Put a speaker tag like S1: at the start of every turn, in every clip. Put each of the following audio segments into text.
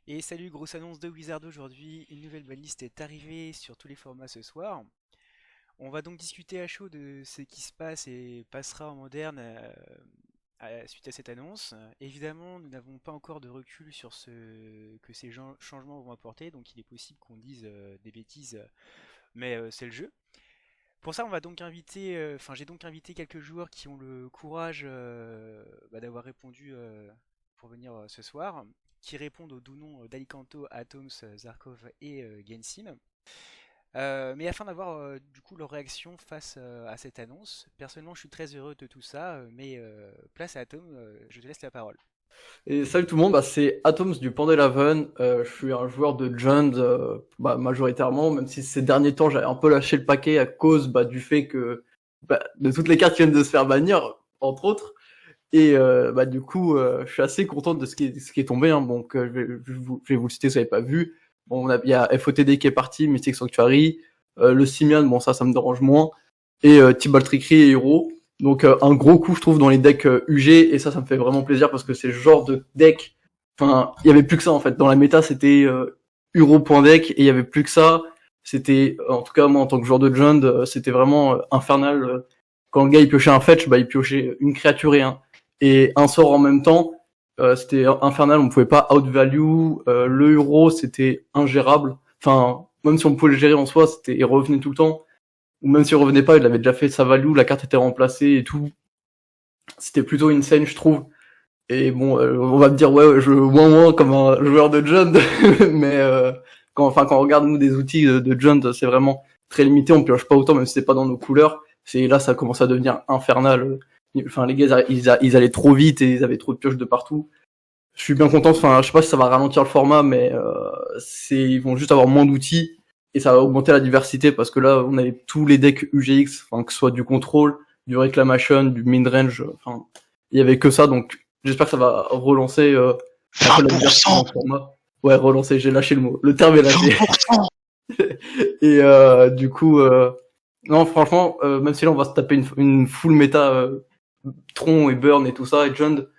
S1: Et salut, grosse annonce de Wizard aujourd'hui, une nouvelle banlist est arrivée sur tous les formats ce soir. On va donc discuter à chaud de ce qui se passe et passera en moderne suite à cette annonce. Évidemment, nous n'avons pas encore de recul sur ce que ces changements vont apporter, donc il est possible qu'on dise des bêtises, mais c'est le jeu. Pour ça, on va donc inviter, j'ai donc invité quelques joueurs qui ont le courage d'avoir répondu pour venir ce soir, qui répondent aux doux noms d'Alicanto, Atoms, Zarkov et Gensim. Mais afin d'avoir du coup leur réaction face à cette annonce, personnellement je suis très heureux de tout ça, mais place à Atom, je te laisse la parole.
S2: Et salut tout le monde, c'est Atoms du Pandeleven. Je suis un joueur de Jund majoritairement, même si ces derniers temps j'avais un peu lâché le paquet à cause du fait que de toutes les cartes qui viennent de se faire bannir, entre autres. Et du coup, je suis assez content de ce qui est tombé. Hein. Donc je vais vous le citer si vous n'avez pas vu. Bon, il y a FOTD qui est parti, Mystic Sanctuary, le Simian, bon ça me dérange moins, et Tibalt Trickery et Hero. Donc un gros coup je trouve dans les decks UG, et ça me fait vraiment plaisir parce que c'est le genre de deck. Enfin, il y avait plus que ça en fait. Dans la méta c'était Hero.deck et il y avait plus que ça. C'était, en tout cas moi en tant que joueur de Jund, c'était vraiment infernal. Quand le gars il piochait un fetch, il piochait une créature et un sort en même temps. C'était infernal, on pouvait pas outvalue. Le euro, c'était ingérable. Enfin, même si on pouvait le gérer en soi, il revenait tout le temps. Ou même s'il revenait pas, il avait déjà fait sa value, la carte était remplacée et tout. C'était plutôt insane, je trouve. Et bon, on va me dire, ouais, je moins comme un joueur de Jund, mais quand on regarde nous des outils de Jund, c'est vraiment très limité, on pioche pas autant, même si c'est pas dans nos couleurs. C'est là, ça commence à devenir infernal. Enfin, les gars, ils allaient trop vite et ils avaient trop de pioches de partout. Je suis bien content. Enfin, je sais pas si ça va ralentir le format, mais ils vont juste avoir moins d'outils et ça va augmenter la diversité parce que là, on avait tous les decks UGX, enfin que ce soit du contrôle, du reclamation, du mid-range. Enfin, il y avait que ça, donc j'espère que ça va relancer un peu la diversité dans
S3: 20%,
S2: le format. Ouais, relancer. J'ai lâché le mot. Le terme est lâché.
S3: 20%.
S2: Et du coup, non, franchement, même si là on va se taper une full méta Tron et Burn et tout ça et Jund.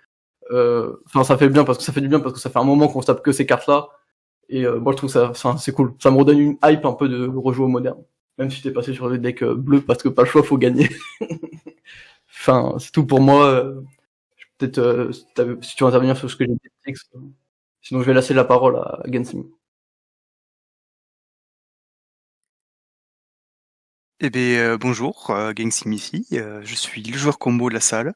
S2: Enfin, ça fait bien parce que ça fait du bien parce que ça fait un moment qu'on se tape que ces cartes-là. Et moi, je trouve ça c'est cool. Ça me redonne une hype un peu de rejouer au moderne. Même si t'es passé sur les decks bleus parce que pas le choix, faut gagner. Enfin, c'est tout pour moi. Peut-être si tu veux intervenir sur ce que j'ai dit, sinon je vais laisser la parole à Gensim.
S3: Eh bien, bonjour, Gangsim ici. Je suis le joueur combo de la salle.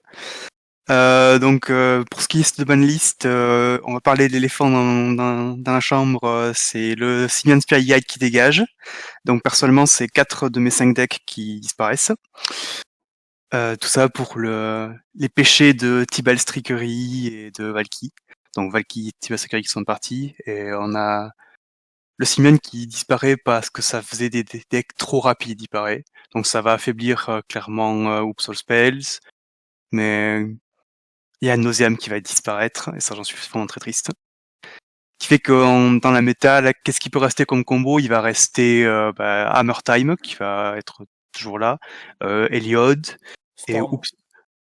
S3: Pour ce qui est de banlist, on va parler de l'éléphant dans la chambre. C'est le Simian Spy Guide qui dégage. Donc, personnellement, c'est 4 de mes 5 decks qui disparaissent. Tout ça pour les péchés de Tibalt Trickery et de Valky. Donc, Valky et Tibalt Trickery qui sont partis. Et on a le Simian qui disparaît parce que ça faisait des decks trop rapides, il paraît. Donc ça va affaiblir clairement Upsol Spells, mais il y a Nauseam qui va disparaître, et ça j'en suis vraiment très triste. Ce qui fait que dans la méta, qu'est-ce qui peut rester comme combo? Il va rester Hammer Time, qui va être toujours là, Heliod, et
S2: Storm.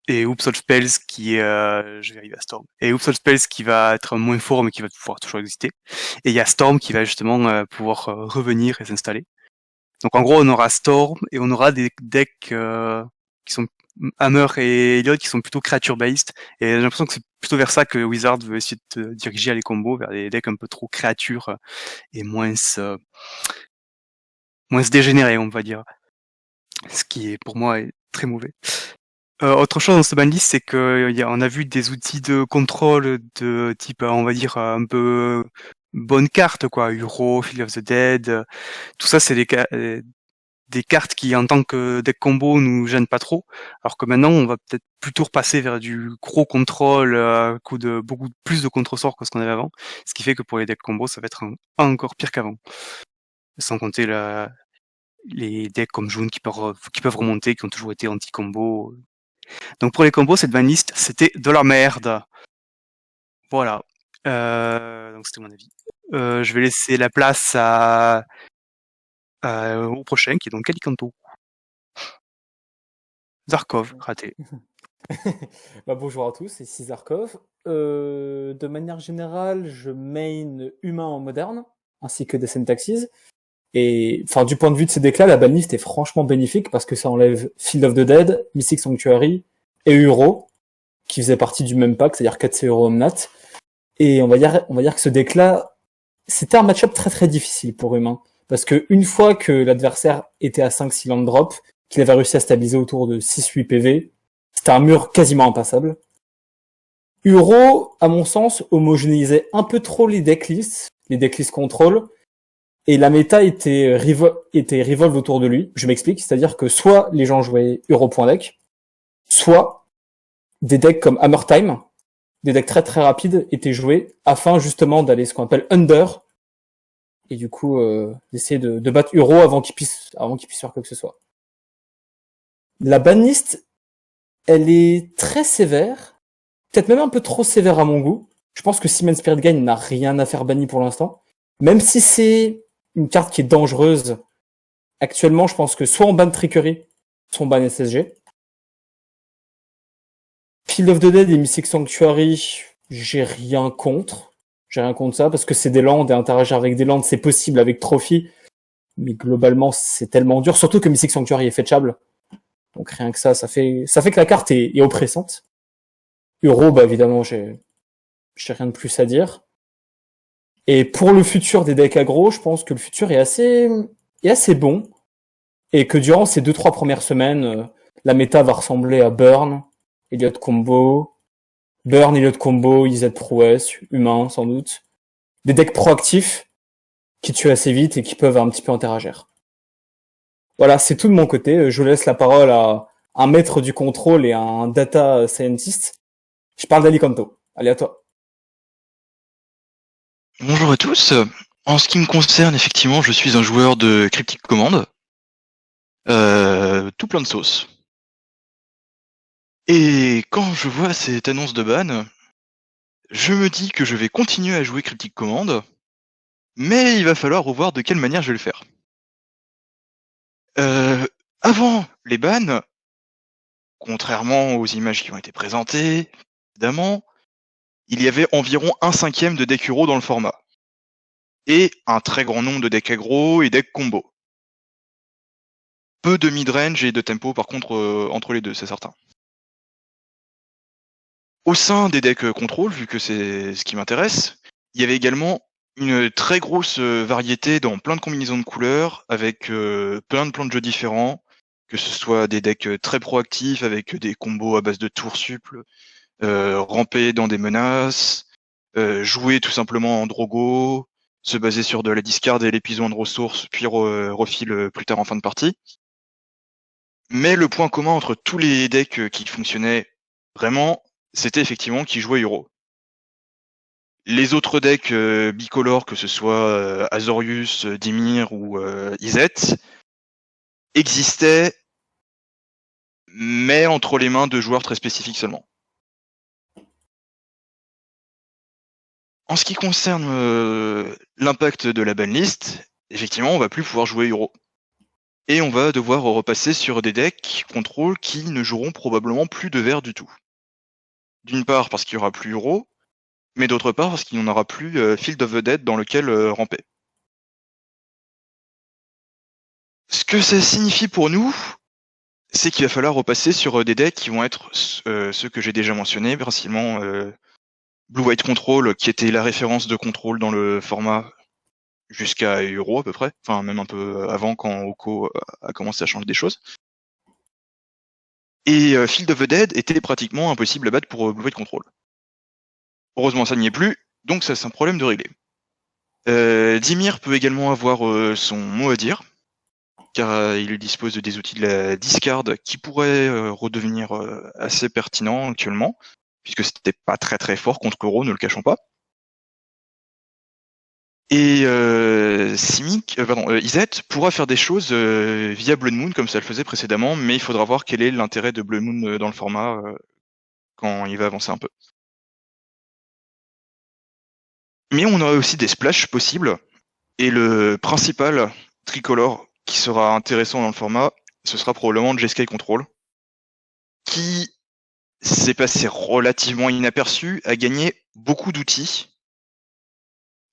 S3: Upsol Spells qui est, je vais arriver à Storm. Et Upsol Spells qui va être moins fort mais qui va pouvoir toujours exister. Et il y a Storm qui va justement pouvoir revenir et s'installer. Donc en gros, on aura Storm et on aura des decks qui sont Hammer et Elliot qui sont plutôt creature-based. Et j'ai l'impression que c'est plutôt vers ça que Wizard veut essayer de diriger les combos, vers des decks un peu trop créatures et moins dégénérés, on va dire. Ce qui est pour moi est très mauvais. Autre chose dans ce banlist, c'est qu'on a vu des outils de contrôle de type, on va dire, un peu bonne carte, quoi. Uro, Field of the Dead. Tout ça, c'est des cartes qui, en tant que deck combo, nous gênent pas trop. Alors que maintenant, on va peut-être plutôt repasser vers du gros contrôle, à coup de beaucoup plus de contre-sorts que ce qu'on avait avant. Ce qui fait que pour les decks combo, ça va être encore pire qu'avant. Sans compter les decks comme June qui peuvent remonter, qui ont toujours été anti-combo. Donc pour les combos, cette banlist, c'était de la merde. Voilà. Donc c'était mon avis. Je vais laisser la place au prochain, qui est donc Calicanto. Zarkov, raté.
S4: Bonjour à tous, c'est Cizarkov. De manière générale, je main humain en moderne, ainsi que des syntaxes. Et enfin, du point de vue de ces decks-là, la banlist est franchement bénéfique parce que ça enlève Field of the Dead, Mystic Sanctuary et Uro, qui faisaient partie du même pack, c'est-à-dire 4C Uro Omnat. Et on va dire que ce deck-là, c'était un match-up très très difficile pour humain. Parce que une fois que l'adversaire était à 5-6 land drop, qu'il avait réussi à stabiliser autour de 6-8 PV, c'était un mur quasiment impassable. Uro, à mon sens, homogénéisait un peu trop les decklists contrôle, et la méta était revolve autour de lui. Je m'explique, c'est-à-dire que soit les gens jouaient Euro.deck, soit des decks comme Hammer Time, des decks très très rapides étaient joués afin justement d'aller ce qu'on appelle under, et du coup d'essayer de battre Euro avant qu'il puisse faire quoi que ce soit. La banlist, elle est très sévère, peut-être même un peu trop sévère à mon goût. Je pense que Seaman Spirit Guide n'a rien à faire banni pour l'instant. Même si c'est une carte qui est dangereuse, actuellement, je pense que soit on ban Trickery, soit on ban SSG. Field of the Dead et Mystic Sanctuary, j'ai rien contre. J'ai rien contre ça, parce que c'est des landes, et interagir avec des landes, c'est possible avec Trophy. Mais globalement, c'est tellement dur, surtout que Mystic Sanctuary est fetchable. Donc rien que ça fait que la carte est oppressante. Euro, bah évidemment, j'ai rien de plus à dire. Et pour le futur des decks aggro, je pense que le futur est assez bon. Et que durant ces 2-3 premières semaines, la méta va ressembler à Burn, Elliot Combo, IZ Prouesse, Humain sans doute. Des decks proactifs qui tuent assez vite et qui peuvent un petit peu interagir. Voilà, c'est tout de mon côté. Je laisse la parole à un maître du contrôle et à un data scientist. Je parle d'Alicanto. Allez, à toi.
S5: Bonjour à tous. En ce qui me concerne, effectivement, je suis un joueur de Cryptic Command. Tout plein de sauce. Et quand je vois cette annonce de ban, je me dis que je vais continuer à jouer Cryptic Command, mais il va falloir revoir de quelle manière je vais le faire. Avant les bans, contrairement aux images qui ont été présentées, évidemment, il y avait environ 1/5 de decks Euro dans le format. Et un très grand nombre de decks aggro et decks combo. Peu de mid-range et de tempo par contre entre les deux, c'est certain. Au sein des decks contrôle, vu que c'est ce qui m'intéresse, il y avait également une très grosse variété dans plein de combinaisons de couleurs, avec plein de plans de jeu différents, que ce soit des decks très proactifs avec des combos à base de tours supple, ramper dans des menaces, jouer tout simplement en drogo, se baser sur de la discard et l'épuisement de ressources, puis refill plus tard en fin de partie. Mais le point commun entre tous les decks qui fonctionnaient vraiment, c'était effectivement qu'ils jouaient Euro. Les autres decks bicolores, que ce soit Azorius, Dimir ou Izet, existaient, mais entre les mains de joueurs très spécifiques seulement. En ce qui concerne l'impact de la banlist, effectivement, on va plus pouvoir jouer Euro. Et on va devoir repasser sur des decks contrôle qui ne joueront probablement plus de vert du tout. D'une part parce qu'il n'y aura plus Euro, mais d'autre part parce qu'il n'y en aura plus Field of the Dead dans lequel ramper. Ce que ça signifie pour nous, c'est qu'il va falloir repasser sur des decks qui vont être ceux que j'ai déjà mentionnés, principalement Blue-White Control, qui était la référence de contrôle dans le format jusqu'à Euro à peu près, enfin même un peu avant quand Oko a commencé à changer des choses. Et Field of the Dead était pratiquement impossible à battre pour Blue-White Control. Heureusement ça n'y est plus, donc ça c'est un problème de régler. Dimir peut également avoir son mot à dire, car il dispose des outils de la discard qui pourraient redevenir assez pertinents actuellement, puisque c'était pas très très fort contre Euro, ne le cachons pas. Et Izet pourra faire des choses via Blood Moon comme ça le faisait précédemment, mais il faudra voir quel est l'intérêt de Blood Moon dans le format quand il va avancer un peu. Mais on aura aussi des splashs possibles, et le principal tricolore qui sera intéressant dans le format, ce sera probablement J-Sky Control, qui s'est passé relativement inaperçu, a gagné beaucoup d'outils,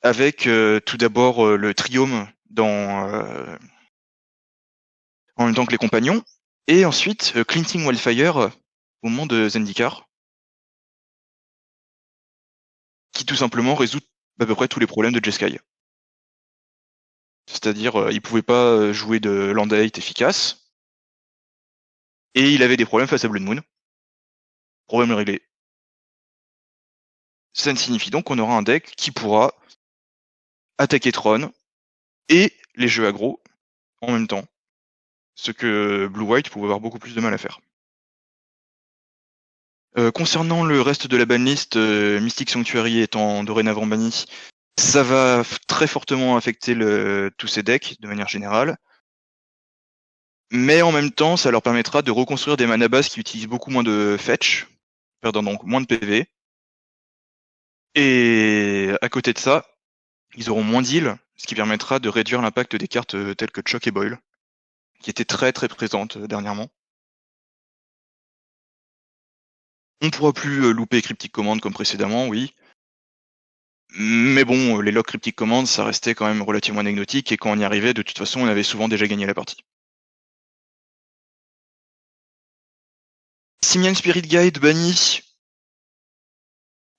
S5: avec tout d'abord le Triome en même temps que les compagnons, et ensuite Cleansing Wildfire au moment de Zendikar, qui tout simplement résout à peu près tous les problèmes de Jeskai. C'est-à-dire, il pouvait pas jouer de Land 8 efficace, et il avait des problèmes face à Blood Moon. Problème réglé. Ça signifie donc qu'on aura un deck qui pourra attaquer Tron et les jeux aggro en même temps. Ce que Blue-White pouvait avoir beaucoup plus de mal à faire. Concernant le reste de la banlist, Mystic Sanctuary étant dorénavant banni, ça va très fortement affecter tous ces decks de manière générale. Mais en même temps, ça leur permettra de reconstruire des mana bases qui utilisent beaucoup moins de fetch, perdant donc moins de PV. Et à côté de ça, ils auront moins d'heal, ce qui permettra de réduire l'impact des cartes telles que Choc et Boil, qui étaient très très présentes dernièrement. On pourra plus louper Cryptic Command comme précédemment, oui. Mais bon, les locks Cryptic Command, ça restait quand même relativement anecdotique, et quand on y arrivait, de toute façon, on avait souvent déjà gagné la partie. Simian Spirit Guide banni,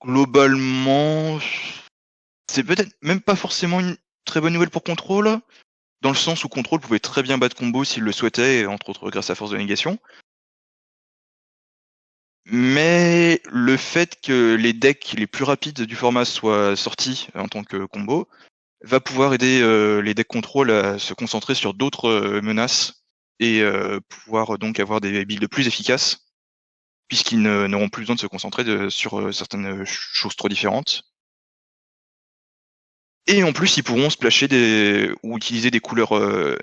S5: globalement, c'est peut-être même pas forcément une très bonne nouvelle pour Control, dans le sens où Control pouvait très bien battre combo s'il le souhaitait, entre autres grâce à Force de Négation. Mais le fait que les decks les plus rapides du format soient sortis en tant que combo va pouvoir aider les decks contrôle à se concentrer sur d'autres menaces et pouvoir donc avoir des builds plus efficaces, puisqu'ils n'auront plus besoin de se concentrer sur certaines choses trop différentes. Et en plus, ils pourront splasher ou utiliser des couleurs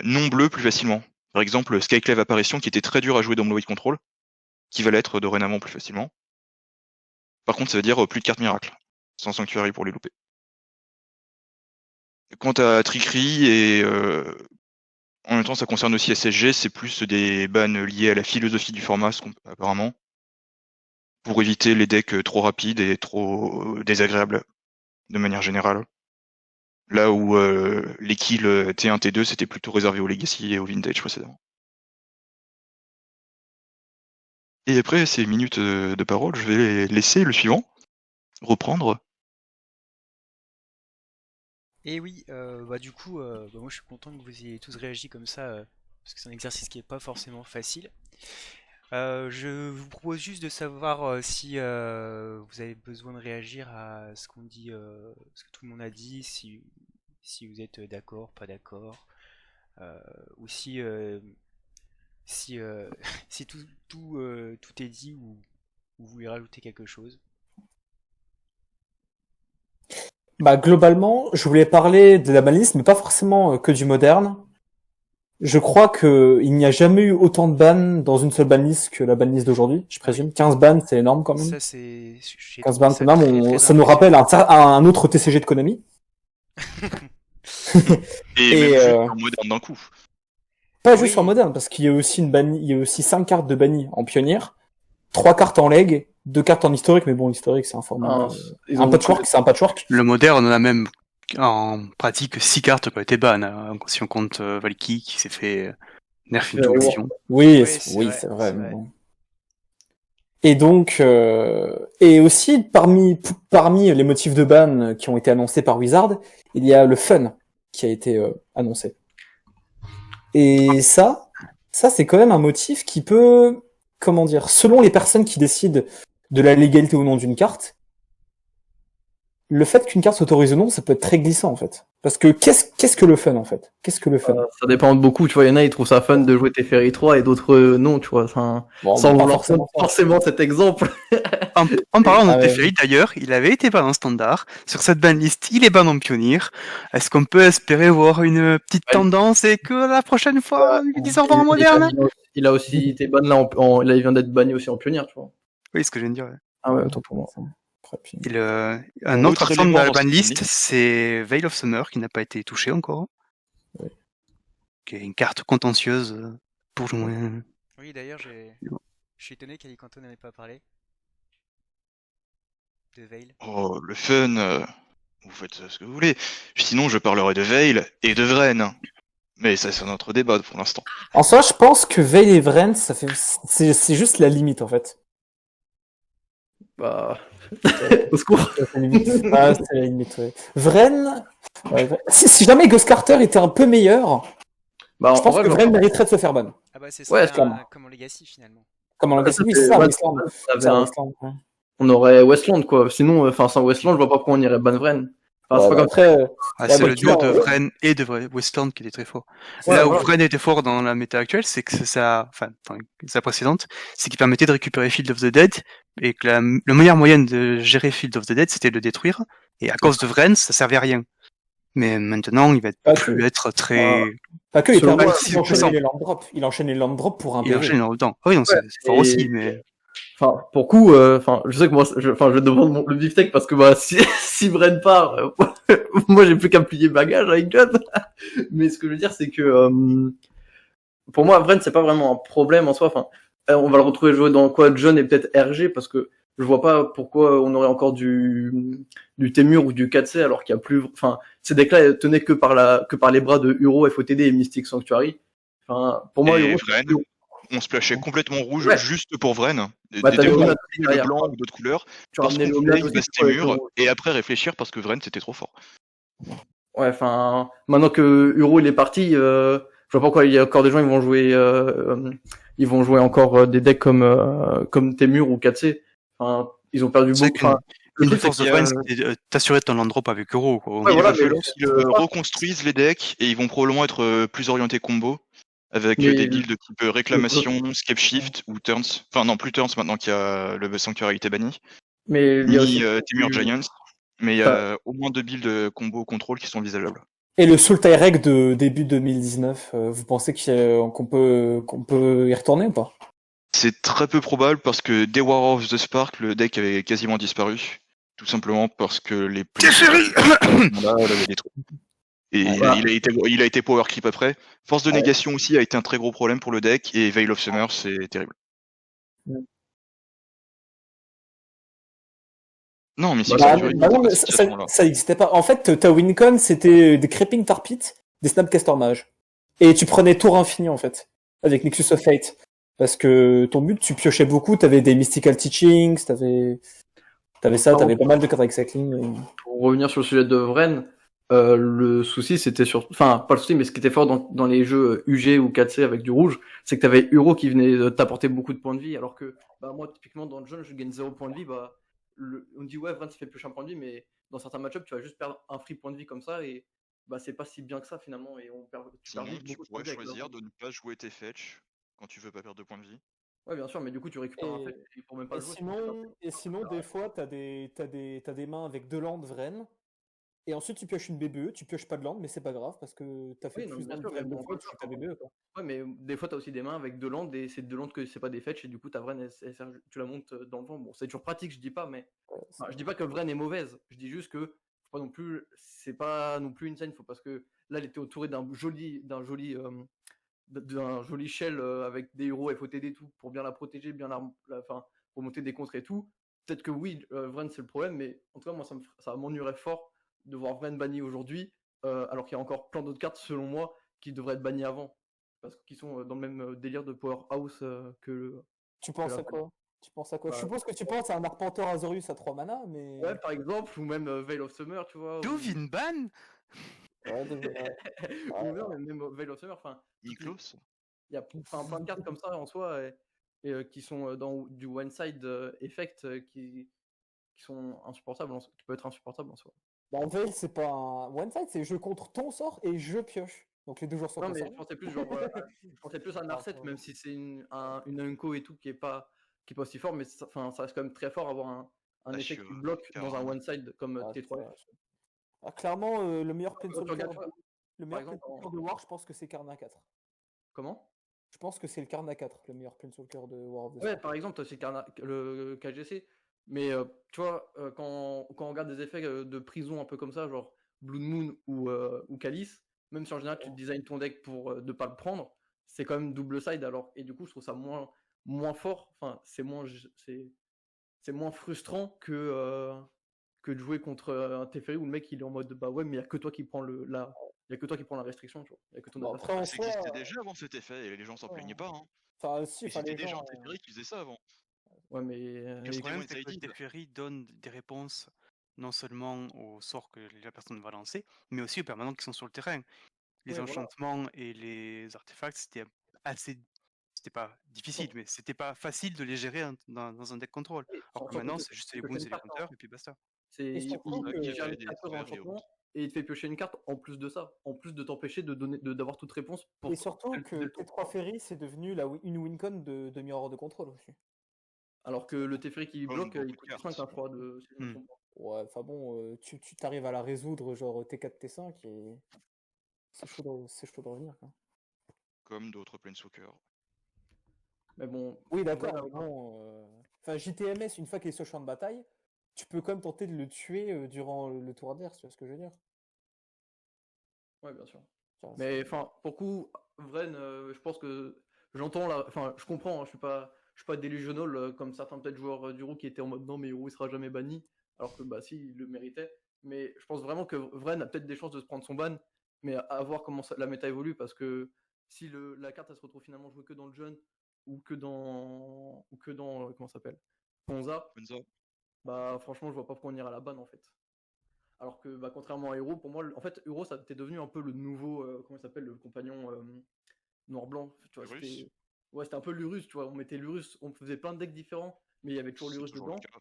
S5: non bleues plus facilement. Par exemple, Skyclave Apparition, qui était très dur à jouer dans Blue White Control, qui va l'être dorénavant plus facilement. Par contre, ça veut dire plus de cartes miracles, sans Sanctuary pour les louper. Quant à Trickery, et en même temps ça concerne aussi SSG, c'est plus des bans liés à la philosophie du format, apparemment, pour éviter les decks trop rapides et trop désagréables, de manière générale. Là où les kills T1, T2, c'était plutôt réservé au Legacy et au Vintage précédemment. Et après ces minutes de parole, je vais laisser le suivant reprendre.
S1: Et oui, du coup, moi je suis content que vous ayez tous réagi comme ça, parce que c'est un exercice qui est pas forcément facile. Je vous propose juste de savoir si vous avez besoin de réagir à ce qu'on dit, ce que tout le monde a dit, si vous êtes d'accord, pas d'accord, ou si, si tout est dit ou vous voulez rajouter quelque chose.
S4: Bah, globalement, je voulais parler de la banlist, mais pas forcément que du moderne. Je crois que il n'y a jamais eu autant de bans dans une seule banlist que la banlist d'aujourd'hui, je présume. 15 bans, c'est énorme quand même.
S1: Ça, j'ai
S4: 15
S1: trouvé
S4: bans, c'est
S1: ça
S4: énorme.
S1: très, très
S4: Ça nous rappelle un autre TCG de Konami.
S5: Et même juste en moderne d'un coup.
S4: Pas
S1: Oui.
S4: juste en moderne, parce qu'il y a aussi il y a aussi 5 cartes de banni en pionnière, 3 cartes en leg, 2 cartes en historique, mais bon, historique, c'est un format, un patchwork, c'est un patchwork.
S3: Le moderne, on a même en pratique 6 cartes qui ont été ban, hein, si on compte Valky qui s'est fait nerf une option.
S4: Oui, c'est vrai. Mais bon. Et donc, et aussi parmi les motifs de ban qui ont été annoncés par Wizard, il y a le fun qui a été annoncé. Et ça c'est quand même un motif qui peut, comment dire, selon les personnes qui décident de la légalité ou non d'une carte, le fait qu'une carte s'autorise ou non, ça peut être très glissant en fait. Parce que qu'est-ce que le fun en fait? Qu'est-ce que le fun?
S2: Ça dépend beaucoup, tu vois, il y en a, ils trouvent ça fun de jouer Teferi 3 et d'autres non, tu vois, sans vouloir forcément cet exemple.
S3: En parlant de Teferi d'ailleurs, il avait été ban en standard. Sur cette banlist, il est ban en pionnier. Est-ce qu'on peut espérer voir une petite tendance et que la prochaine fois, il sort en moderne?
S2: Il a aussi été ban là, là, il vient d'être banni aussi en pionnier, tu vois.
S3: Oui, ce que je viens de dire. Ouais.
S2: Ah ouais, autant pour moi.
S3: Un autre absent de la banlist, c'est Veil of Summer qui n'a pas été touché encore. Ouais. Qui est une carte contentieuse pour jouer.
S1: Oui, d'ailleurs, je suis étonné qu'Alicanto n'en ait pas parlé. de Veil?
S5: Oh, le fun, vous faites ce que vous voulez. Sinon, je parlerai de Veil et de Vren. Mais ça, c'est un autre débat pour l'instant.
S4: En soi, je pense que Veil et Vren, c'est juste la limite en fait.
S2: Bah, au secours.
S4: C'est la limite. Ah, c'est la limite, ouais. Vren, si jamais Gus Carter était un peu meilleur,
S2: Bah,
S4: je pense que Vren mériterait de se faire ban.
S1: Ah bah ce
S2: Ouais,
S1: serait
S4: clairement.
S1: comme en Legacy finalement.
S4: Comme en
S2: ça,
S4: Legacy, oui,
S2: c'est-
S4: c'est ça,
S2: ouais,
S4: Westland.
S2: ça avait
S4: C'est un
S2: un-
S4: Westland, ouais.
S2: On aurait Westland, quoi. Sinon, enfin, sans Westland, je vois pas pourquoi on irait ban Vren. Enfin, c'est
S4: Ouais,
S2: pas
S4: bah
S2: comme ça.
S4: après,
S3: Ah,
S4: ouais,
S3: c'est
S4: bah,
S3: le
S4: tu
S3: duo
S4: vois,
S3: de Vren et de Westland qui est très fort.
S2: Ouais,
S3: Là où
S2: voilà.
S3: Vren était fort dans la méta actuelle, c'est que enfin, dans sa précédente, c'est qu'il permettait de récupérer Field of the Dead, et que la meilleure moyenne de gérer Field of the Dead, c'était de le détruire, et à cause de Vren, ça servait à rien. Mais maintenant, il va
S4: Pas
S3: plus
S4: que.
S3: être très...
S4: Pas que, il
S2: Selon
S4: permet
S2: moi,
S4: aussi
S3: c'est
S4: d'enchaîner
S3: puissant.
S4: les land drops. Il enchaîne les land drops pour un
S3: Il
S4: PV.
S3: enchaîne dedans. Ah oui, non,
S2: Ouais,
S3: c'est fort
S2: et-
S3: aussi, mais...
S2: Enfin, pour coup, enfin, je sais que moi, je demande le beefsteak parce que bah, si, si Bren part, moi j'ai plus qu'à plier bagage avec John. Mais ce que je veux dire, c'est que pour moi, Bren, c'est pas vraiment un problème en soi. Enfin, on va le retrouver jouer dans quoi, John et peut-être RG, parce que je vois pas pourquoi on aurait encore du Temur ou du 4C alors qu'il y a plus. Enfin, ces decks-là tenaient que par les bras de Uro, FOTD et Mystic Sanctuary. Enfin, pour moi,
S5: Et
S2: Uro,
S5: Vren, on splashait complètement rouge
S2: Ouais.
S5: juste pour Vren.
S2: Bah,
S5: Des
S2: t'avais
S5: decks
S2: Omnad
S5: le
S2: derrière.
S5: blanc ou d'autres couleurs.
S2: Tu
S5: Parce
S2: ramenais
S5: qu'on
S2: l'Omnad
S5: voulait
S2: aussi,
S5: base
S2: du coup, avec
S5: Temur,
S2: Uro.
S5: et après réfléchir parce que Vren c'était trop fort.
S2: Ouais, enfin, maintenant que Uro il est parti, je vois pas pourquoi il y a encore des gens ils vont jouer encore des decks comme Temur ou 4C. Enfin, ils ont perdu
S3: C'est
S2: beaucoup. Enfin, le
S3: une des
S2: truc c'est
S3: forces de
S2: qu'il y
S3: Vren,
S2: a...
S3: c'était de t'assurer de ton land drop avec Euro, quoi.
S2: Ouais,
S5: Il
S2: voilà,
S5: va
S2: mais
S5: falloir qu'ils reconstruisent les decks et ils vont probablement être plus orientés combo avec
S2: mais
S5: des builds de type
S2: le-
S5: réclamation, scape shift ou turns. Enfin non, plus turns maintenant qu'il y a le Sanctuary banni.
S2: mais il y a aussi
S5: Ni Temur Giants. Mais il y
S2: t'as-
S5: a au moins 2 builds combo contrôle qui sont envisageables.
S4: Et le Sultai Reg de début 2019, vous pensez qu'on peut y retourner ou pas?
S5: C'est très peu probable parce que dès War of the Spark, le deck avait quasiment disparu. Tout simplement parce que les là, l'avaient détruit. Et
S2: Voilà.
S5: il a été power creep après. Force de négation aussi a été un très gros problème pour le deck et Veil of Summer c'est terrible. Non, mais si,
S4: Bah,
S5: Sanctuary,
S4: bah non, mais
S5: cette situation-là.
S4: ça existait pas. En fait, ta Wincon, c'était des Creeping Tar Pit, des Snapcaster Mage. Et tu prenais tour infini, en fait, avec Nexus of Fate. Parce que ton but, tu piochais beaucoup, t'avais des Mystical Teachings, t'avais ça, t'avais pas mal de cartes recycling.
S2: Pour revenir sur le sujet de Vren, le souci c'était enfin pas le souci, mais ce qui était fort dans les jeux UG ou 4C avec du rouge, c'est que t'avais Uro qui venait t'apporter beaucoup de points de vie, alors que bah moi typiquement dans le jeu je gagne 0 points de vie, bah on dit ouais Vren ça fait plus un point de vie, mais dans certains match-ups tu vas juste perdre un free point de vie comme ça et bah c'est pas si bien que ça finalement et tu perds
S5: Sinon,
S2: vite
S5: tu
S2: beaucoup de points
S5: pourrais
S2: de vie avec
S5: choisir
S2: Vren.
S5: de ne pas jouer tes fetch quand tu veux pas perdre de points de vie.
S2: Ouais bien sûr, mais du coup tu récupères un fait et pour même pas
S4: Et
S2: le jouer.
S4: sinon, des fois, t'as des mains avec 2 landes Vren. Et ensuite, tu pioches une BBE, tu pioches pas de land, mais c'est pas grave parce que t'as fait
S2: Oui, non,
S4: plus
S2: bien
S4: d'un
S2: sûr, mais
S4: Vren de
S2: bon,
S4: fois que ta BBE, quoi.
S2: ouais, mais des fois, t'as aussi des mains avec deux landes et c'est deux landes que c'est pas des fetch et du coup, ta Vren, tu la montes dans le vent. Bon, c'est toujours pratique, je dis pas, mais enfin, je dis pas que Vren est mauvaise. Je dis juste que faut pas non plus, c'est pas non plus insane. Faut parce que là, elle était entourée d'un joli shell avec des héros FOTD et tout pour bien la protéger, bien enfin, pour monter des contres et tout. Peut-être que oui, Vren c'est le problème, mais en tout cas, moi, ça m'ennuierait fort de voir Vren banni aujourd'hui, alors qu'il y a encore plein d'autres cartes, selon moi, qui devraient être bannies avant. Parce qu'ils sont dans le même délire de Powerhouse que
S4: Tu penses
S2: la
S4: à quoi? Tu penses à quoi?
S2: Bah,
S4: Je suppose que tu penses à un Arpenteur Azorius à 3 mana, mais.
S2: ouais, par exemple, ou même Veil of Summer, tu vois.
S3: D'où Vinban?
S4: Ouais,
S2: Ou même Veil of Summer, enfin,
S5: Niklos.
S2: il y a plein de cartes comme ça en soi et qui sont dans du one-side effect qui sont insupportables, qui peuvent être insupportables en soi.
S4: Bah, en Veil, c'est pas un one-side, c'est je contre ton sort et je pioche. Donc les deux joueurs sont
S2: Non, mais
S4: concernés.
S2: je pensais plus je pensais plus à Narset, même si c'est une Unco et tout qui est pas aussi fort, mais ça reste quand même très fort avoir un effet qui bloque dans un one-side comme T3F.
S4: Ah, clairement, le meilleur Planeswalker
S2: regardes,
S4: le
S2: par
S4: meilleur
S2: exemple,
S4: Planeswalker de War, je pense que c'est Karna 4.
S2: Comment?
S4: Je pense que c'est le Karna 4, le meilleur Planeswalker de War of the
S2: Ouais,
S4: Spark.
S2: par exemple, c'est le KGC. Mais tu vois, quand on regarde des effets de prison un peu comme ça, genre Blood Moon ou Calice, même si en général tu designes ton deck pour ne pas le prendre, c'est quand même double side alors. Et du coup, je trouve ça moins fort. Enfin, c'est moins. c'est moins frustrant que de jouer contre un Teferi où le mec il est en mode bah ouais mais il y a que toi qui prends il y a que toi qui prends la restriction, tu vois. Il y a que ton
S4: Bon,
S2: adversaire.
S4: après, en
S5: Ça
S4: soi,
S5: existait déjà avant cet effet et les gens s'en
S4: ouais,
S5: plaignaient pas. Hein.
S4: enfin, si,
S5: Et
S4: enfin,
S5: c'était
S4: les
S5: déjà
S4: gens,
S5: un Teferi qui faisait ça avant.
S2: Ouais mais
S3: Le
S5: C'était
S3: problème, c'est que le
S5: one-sided.
S3: Teferi donne des réponses non seulement aux sorts que la personne va lancer, mais aussi aux permanents qui sont sur le terrain. Les
S2: ouais, voilà.
S3: enchantements et les artefacts, c'était assez. C'était pas difficile, mais c'était pas facile de les gérer dans un deck contrôle.
S2: Et
S3: Alors que
S2: surtout
S3: maintenant,
S2: que
S3: c'est juste
S2: tu
S3: les
S2: peux faire
S3: wounds
S2: une
S3: et les
S2: carte, hein.
S3: counters, et puis basta.
S4: Et
S2: Il
S4: surtout
S5: vrai
S4: que,
S5: qu'il y
S2: te fait
S5: avait
S2: un
S5: des
S2: capteur
S5: sphères et
S2: d'enchantement
S5: autres.
S2: et il te fait piocher une carte en plus de ça, en plus de t'empêcher d'avoir toute réponse pour
S4: et surtout
S2: dès
S4: que
S2: le tour.
S4: T3 Ferry, c'est devenu une wincon de Mirror de contrôle aussi.
S2: Alors que le Teferi qui
S5: Comme
S2: bloque,
S5: beaucoup
S2: il
S5: de
S2: coûte
S5: cartes.
S2: 5 je crois, si je me
S3: Hmm.
S2: trompe pas.
S4: Ouais, enfin bon, tu t'arrives à la résoudre genre T4, T5 et c'est chaud de revenir, quoi.
S5: Comme d'autres Planeswalkers.
S2: Mais bon,
S4: Oui, d'accord,
S2: voilà,
S4: mais bon, enfin, JTMS, une fois qu'il est sur le champ de bataille, tu peux quand même tenter de le tuer durant le tour adverse, tu vois ce que je veux dire?
S2: ouais, bien sûr.
S4: Genre,
S2: Mais enfin, pour le coup, Vren, je pense que j'entends là, enfin, je comprends, hein, je suis pas delusional comme certains peut-être joueurs d'Euro qui étaient en mode non, mais Euro il sera jamais banni, alors que bah si, il le méritait. Mais je pense vraiment que Vren a peut-être des chances de se prendre son ban, mais à voir comment la méta évolue, parce que si la carte elle se retrouve finalement jouée que dans le jeune ou que dans comment ça s'appelle, Ponza,
S5: Bonza.
S2: bah franchement, je vois pas pourquoi on ira à la ban en fait. Alors que, bah, contrairement à Hero, pour moi, en fait, Hero, ça était devenu un peu le nouveau, comment il s'appelle, le compagnon noir-blanc. Tu vois,
S5: Lurus.
S2: ouais, c'était un peu Lurus, tu vois. On mettait Lurus, on faisait plein de decks différents, mais il y avait toujours
S5: C'est
S2: Lurus
S5: toujours le
S2: dedans.
S5: cas.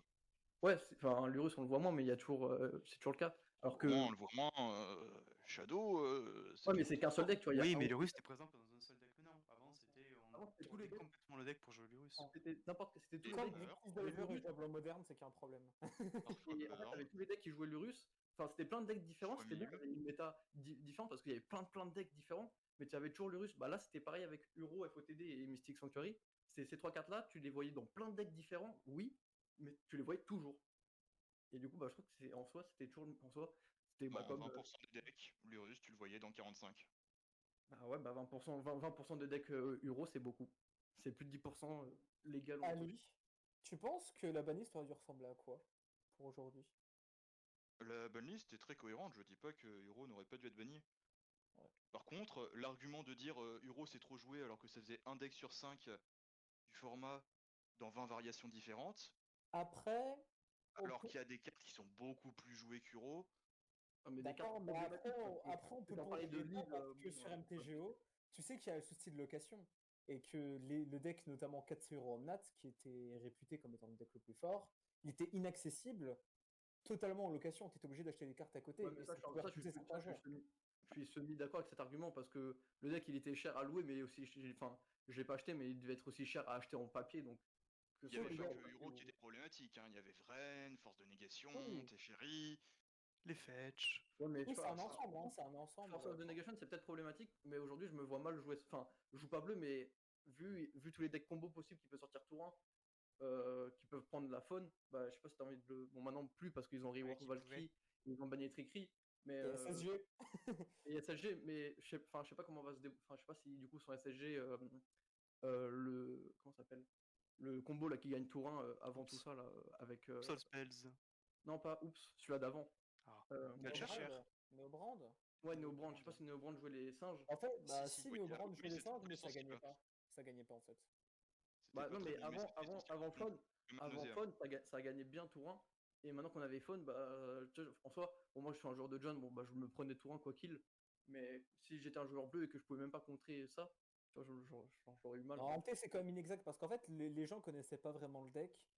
S2: Ouais, enfin, Lurus, on le voit moins, mais il y a toujours, c'est toujours le cas. Alors
S5: Vraiment,
S2: que,
S5: on le voit moins. Shadow,
S2: ouais, mais
S5: c'était
S2: c'est
S5: beaucoup
S2: qu'un
S5: plus
S2: seul
S5: fort.
S2: deck, tu vois.
S3: Oui, mais le russe était présent dans un seul deck maintenant. Avant,
S2: Avant,
S3: on
S2: c'était tous les
S3: tournait
S2: decks.
S3: complètement le deck pour jouer le russe.
S2: C'était tous les
S4: quand
S2: decks.
S4: Grixis
S2: jouaient
S4: Diver est
S2: Lurus.
S4: jouable en moderne, c'est qu'il y a un problème.
S2: Et en fait,
S5: Farfodeur.
S2: t'avais tous les decks qui jouaient Lurus. Enfin, c'était plein de decks différents, c'était bien,
S5: Fomil.
S2: t'avais une méta différente parce qu'il y avait plein de decks différents, mais tu avais toujours Lurus. Bah là, c'était pareil avec Uro, FOTD et Mystic Sanctuary. Ces trois cartes-là, tu les voyais dans plein de decks différents, oui, mais tu les voyais toujours. Et du coup, bah, je trouve que en soi, c'était toujours en soi, c'était bah,
S5: Dans
S2: comme
S5: 20% des decks, Lurus, tu le voyais dans 45.
S2: bah ouais, bah 20% de decks Uro, c'est beaucoup. C'est plus de 10% légal ou autorisé.
S4: Ali, tu penses que la banliste aurait dû ressembler à quoi pour aujourd'hui?
S5: La banlist est très cohérente, je dis pas que Uro n'aurait pas dû être banni.
S4: Ouais.
S5: Par contre, l'argument de dire Uro c'est trop joué alors que ça faisait un deck sur 5 du format dans 20 variations différentes,
S4: Après, on
S5: alors
S4: peut...
S5: qu'il y a des cartes qui sont beaucoup plus jouées qu'Uro.
S2: Ah, mais des cartes
S4: D'accord, mais
S2: problématiques, parce que
S4: après, on peut
S2: t'en
S4: poser
S2: parlais de
S4: le débat
S2: Lille,
S4: parce que sur MTGO, tu sais qu'il y a le souci de location et que le deck, notamment 4-0 Omnat, qui était réputé comme étant le deck le plus fort, il était inaccessible totalement en location. Tu étais obligé d'acheter des cartes à côté
S2: ouais, mais
S4: et
S2: ça,
S4: ça pouvait repousser certains joueurs.
S2: je suis semi-d'accord avec cet argument parce que le deck il était cher à louer, mais aussi, enfin, je l'ai pas acheté, mais il devait être aussi cher à acheter en papier, donc que
S5: Il
S2: ce
S5: y
S2: soit
S5: avait pas
S2: légal
S5: que
S2: ou papier,
S5: Uro qui était problématique, hein. Il y avait Vren, Force de Négation,
S4: Oui,
S5: Teferi.
S3: Les fetch.
S2: Ouais, mais
S4: oui,
S2: tu
S4: c'est un
S2: vois,
S4: ensemble, hein, c'est un ensemble.
S2: Force of the Negation c'est peut-être problématique, mais aujourd'hui je me vois mal jouer. Enfin, je joue pas bleu, mais vu tous les decks combos possibles qui peuvent sortir tour 1, qui peuvent prendre la faune, bah je sais pas si t'as envie de le. Bon, maintenant plus parce qu'ils ont rework
S3: qui
S2: Valkyrie, ils ont banni Trickery, mais.
S4: Et SSG.
S2: Et SSG, mais je sais pas comment on va se enfin, je sais pas si du coup son SSG, le. Comment ça s'appelle? Le combo là qui gagne tour 1 avant tout
S3: Oups.
S2: ça là, avec.
S3: Soul Spells.
S2: Non, pas Oups, celui-là d'avant.
S3: Ah.
S2: Comment ça
S3: Cher.
S2: s'appelle
S4: Neobrand.
S2: Ouais, Neobrand, je sais pas si Neobrand jouait les singes.
S4: En fait,
S3: Si,
S4: bah
S3: si.
S4: si
S5: Oui,
S4: Neobrand jouait
S5: oui,
S4: les
S5: c'était
S4: singes,
S5: pas
S4: mais ça
S5: sensible.
S4: gagnait pas. Ça gagnait pas en fait.
S5: C'était
S2: Bah
S5: pas
S2: non,
S5: très
S2: mais
S5: bien, mais c'était sensible.
S2: avant
S5: Nausea.
S2: Fawn, ça a gagné bien tour 1. Et maintenant qu'on avait Fawn, bah, tu sais, en soi, bon, moi je suis un joueur de John, bon, bah, je me prenais tour 1 quoi qu'il. Mais si j'étais un joueur bleu et que je pouvais même pas contrer ça, tu vois, j'aurais eu mal.
S4: En réalité, c'est quand même inexact parce qu'en fait, les gens connaissaient pas vraiment le deck.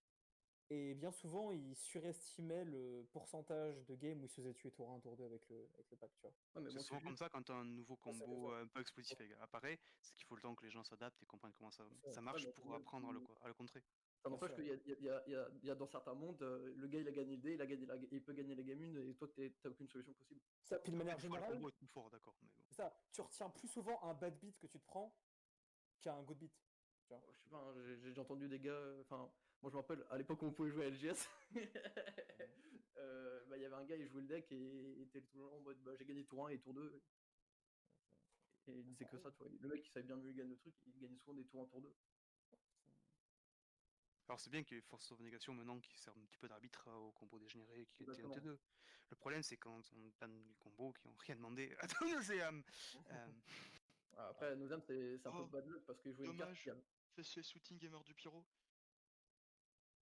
S4: Et bien souvent, ils surestimaient le pourcentage de games où ils se faisaient tuer tour 1, tour 2 avec le pack, tu vois.
S2: Ouais, mais
S3: C'est
S2: bon,
S3: souvent comme ça quand un nouveau
S4: Ouais, c'est
S3: combo
S4: ça.
S3: un peu explosif apparaît, c'est qu'il faut le temps que les gens s'adaptent et comprennent comment ça
S4: Ouais,
S3: marche
S2: mais
S3: pour apprendre à le contrer.
S2: ça
S4: bien
S2: n'empêche
S4: sûr.
S2: qu'il y a dans certains mondes, le gars il a gagné le dé, il peut gagner la game 1 et toi t'as aucune solution possible.
S4: Ça, puis de
S3: Après,
S4: manière
S3: des fois, le
S4: générale,
S3: combo est tout fort, d'accord, mais bon.
S4: c'est ça. Tu retiens plus souvent un bad beat que tu te prends qu'un good beat. Tu vois.
S2: Je sais pas, hein, j'ai déjà entendu des gars, enfin, moi je me rappelle à l'époque où on pouvait jouer à LGS, bah, il y avait un gars, il jouait le deck et il était toujours en mode bah, j'ai gagné tour 1 et tour 2. Et il disait que ça, tu vois. Le mec, il savait bien mulligan le truc, il gagnait souvent des tours 1, tour 2.
S3: Alors c'est bien qu'il y ait Force of Negation maintenant qui sert un petit peu d'arbitre au combo dégénéré qui était un
S2: Exactement.
S3: T2. Le problème c'est quand on banne les combos qui ont rien demandé. Attends, c'est
S2: Après, Nozam, c'est un peu
S5: Oh,
S2: bad luck parce qu'il jouait une carte qui
S5: dommage.
S2: a.
S5: Faceless Shooting Gamer du Pyro.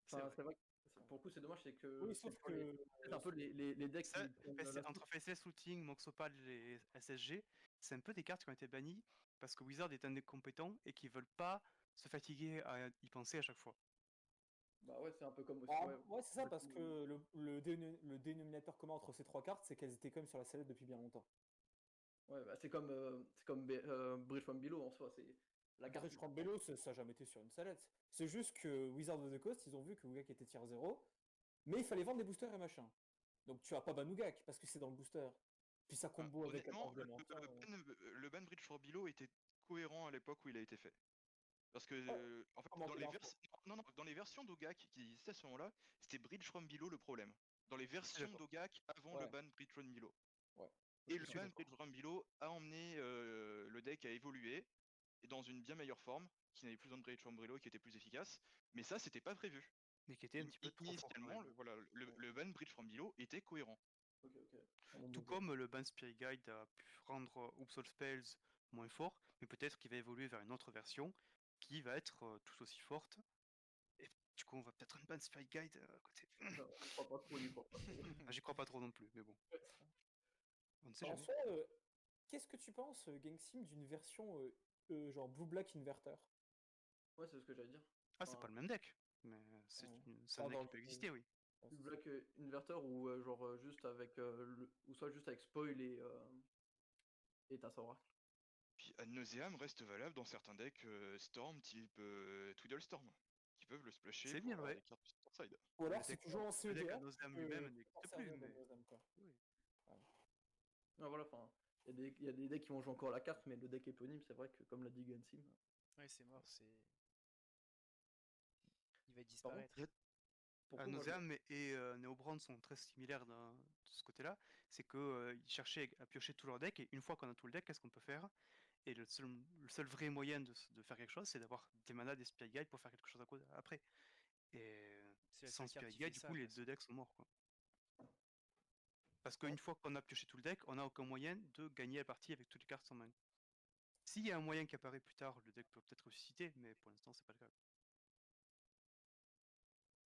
S3: c'est
S2: Enfin,
S3: vrai.
S2: c'est vrai que pour le coup, c'est dommage, c'est que
S4: Oui,
S2: c'est
S4: sauf
S2: pour les.
S4: que
S2: C'est un peu les decks
S3: Ça,
S2: qui prennent la
S3: Entre FSS Routing, Moxopal et SSG, c'est un peu des cartes qui ont été bannies parce que Wizard est un des compétents et qui veulent pas se fatiguer à y penser à chaque fois.
S2: Bah ouais, c'est un peu comme aussi.
S4: Ah,
S2: Ouais,
S4: ouais, c'est ça, parce que le dénominateur commun entre ces trois cartes, c'est qu'elles étaient quand même sur la sellette depuis bien longtemps.
S2: ouais, bah, c'est comme Bridge from Below en soi. C'est la carte.
S4: Bridge from Bello, ça n'a jamais été sur une sellette. C'est juste que Wizard of the Coast, ils ont vu que Ugak était tier 0, mais il fallait vendre des boosters et machin. Donc tu as pas ban Ugak, parce que c'est dans le booster. Puis ça combo avec
S5: Honnêtement,
S4: 14 dimensions.
S5: le ban Bridge for Below était cohérent à l'époque où il a été fait. Parce que,
S4: Ouais,
S5: en fait,
S4: comment
S5: dans
S4: la
S5: les,
S4: dernière fois.
S5: non, non, dans les versions d'Ogak qui existaient à ce moment-là, c'était Bridge from Below le problème. Dans les versions
S3: D'accord.
S5: d'Ogak avant le
S4: Ouais,
S5: ban Bridge from Below.
S4: ouais.
S5: Et
S2: Je
S5: le
S3: Je suis
S5: ban
S3: d'accord.
S5: Bridge from Below a emmené le deck à évoluer et dans une bien meilleure forme, qui n'avait plus besoin de Bridge from Below, qui était plus efficace. Mais ça, c'était pas prévu.
S3: Mais qui était un petit peu trop fort quand
S5: Initialement,
S3: même.
S5: voilà, le ban Bridge from Below était cohérent.
S2: Ok, ok.
S3: Tout comme le ban Spirit Guide a pu rendre Upsol Spells moins fort, mais peut-être qu'il va évoluer vers une autre version qui va être tout aussi forte. Et du coup, on va peut-être un ban Spirit Guide à côté.
S2: Je crois pas trop, j'y crois pas trop.
S3: Ah, j'y crois pas trop non plus, mais bon, on ne sait
S4: En
S3: jamais.
S4: soi, qu'est-ce que tu penses, Gengsim, d'une version genre Blue-Black Inverter?
S2: Ouais, c'est ce que j'allais dire.
S3: Ah, c'est pas
S2: Enfin,
S3: le même deck, mais
S4: Ouais.
S3: c'est un
S4: Enfin,
S3: deck
S4: dans
S3: qui peut
S4: le-
S3: exister, oui.
S4: Ouais,
S2: du
S4: c'est ça.
S2: Black Inverter ou genre juste avec ou soit juste avec Spoil et Tassaurac.
S5: Puis Ad Nauseam reste valable dans certains decks Storm type Twiddle Storm, qui peuvent le splasher
S3: C'est
S5: pour
S3: bien
S5: avoir
S3: vrai.
S5: des cartes sur side.
S4: Ou
S3: Le
S4: alors, si
S3: deck,
S4: tu joues en
S3: le deck à
S4: CEDH,
S3: Nauseam lui-même
S4: tu peux t'en
S3: n'existe plus,
S4: servir de
S3: mais
S4: Nozam, quoi.
S3: oui.
S2: Ah, voilà, enfin, il y a des decks qui vont jouer encore la carte, mais le deck éponyme, c'est vrai que comme l'a dit Gunsim.
S1: Ouais, c'est mort, il va
S2: Par contre,
S1: disparaître.
S2: pour le coup, moi,
S3: Nauseam et Neobrand sont très similaires de ce côté-là. C'est que ils cherchaient à piocher tout leur deck, et une fois qu'on a tout le deck, qu'est-ce qu'on peut faire? Et le seul vrai moyen de faire quelque chose, c'est d'avoir des manas, des Spirit Guide pour faire quelque chose après. Et
S1: C'est la
S3: sans
S1: seule carte
S3: Spirit
S1: qui fait
S3: Guide, du
S1: ça,
S3: coup,
S1: de toute
S3: les
S1: façon.
S3: deux decks sont morts, quoi. Parce
S4: Ouais.
S3: qu'une fois qu'on a pioché tout le deck, on n'a aucun moyen de gagner la partie avec toutes les cartes en main. S'il y a un moyen qui apparaît plus tard, le deck peut peut-être ressusciter, mais pour l'instant, c'est pas le cas.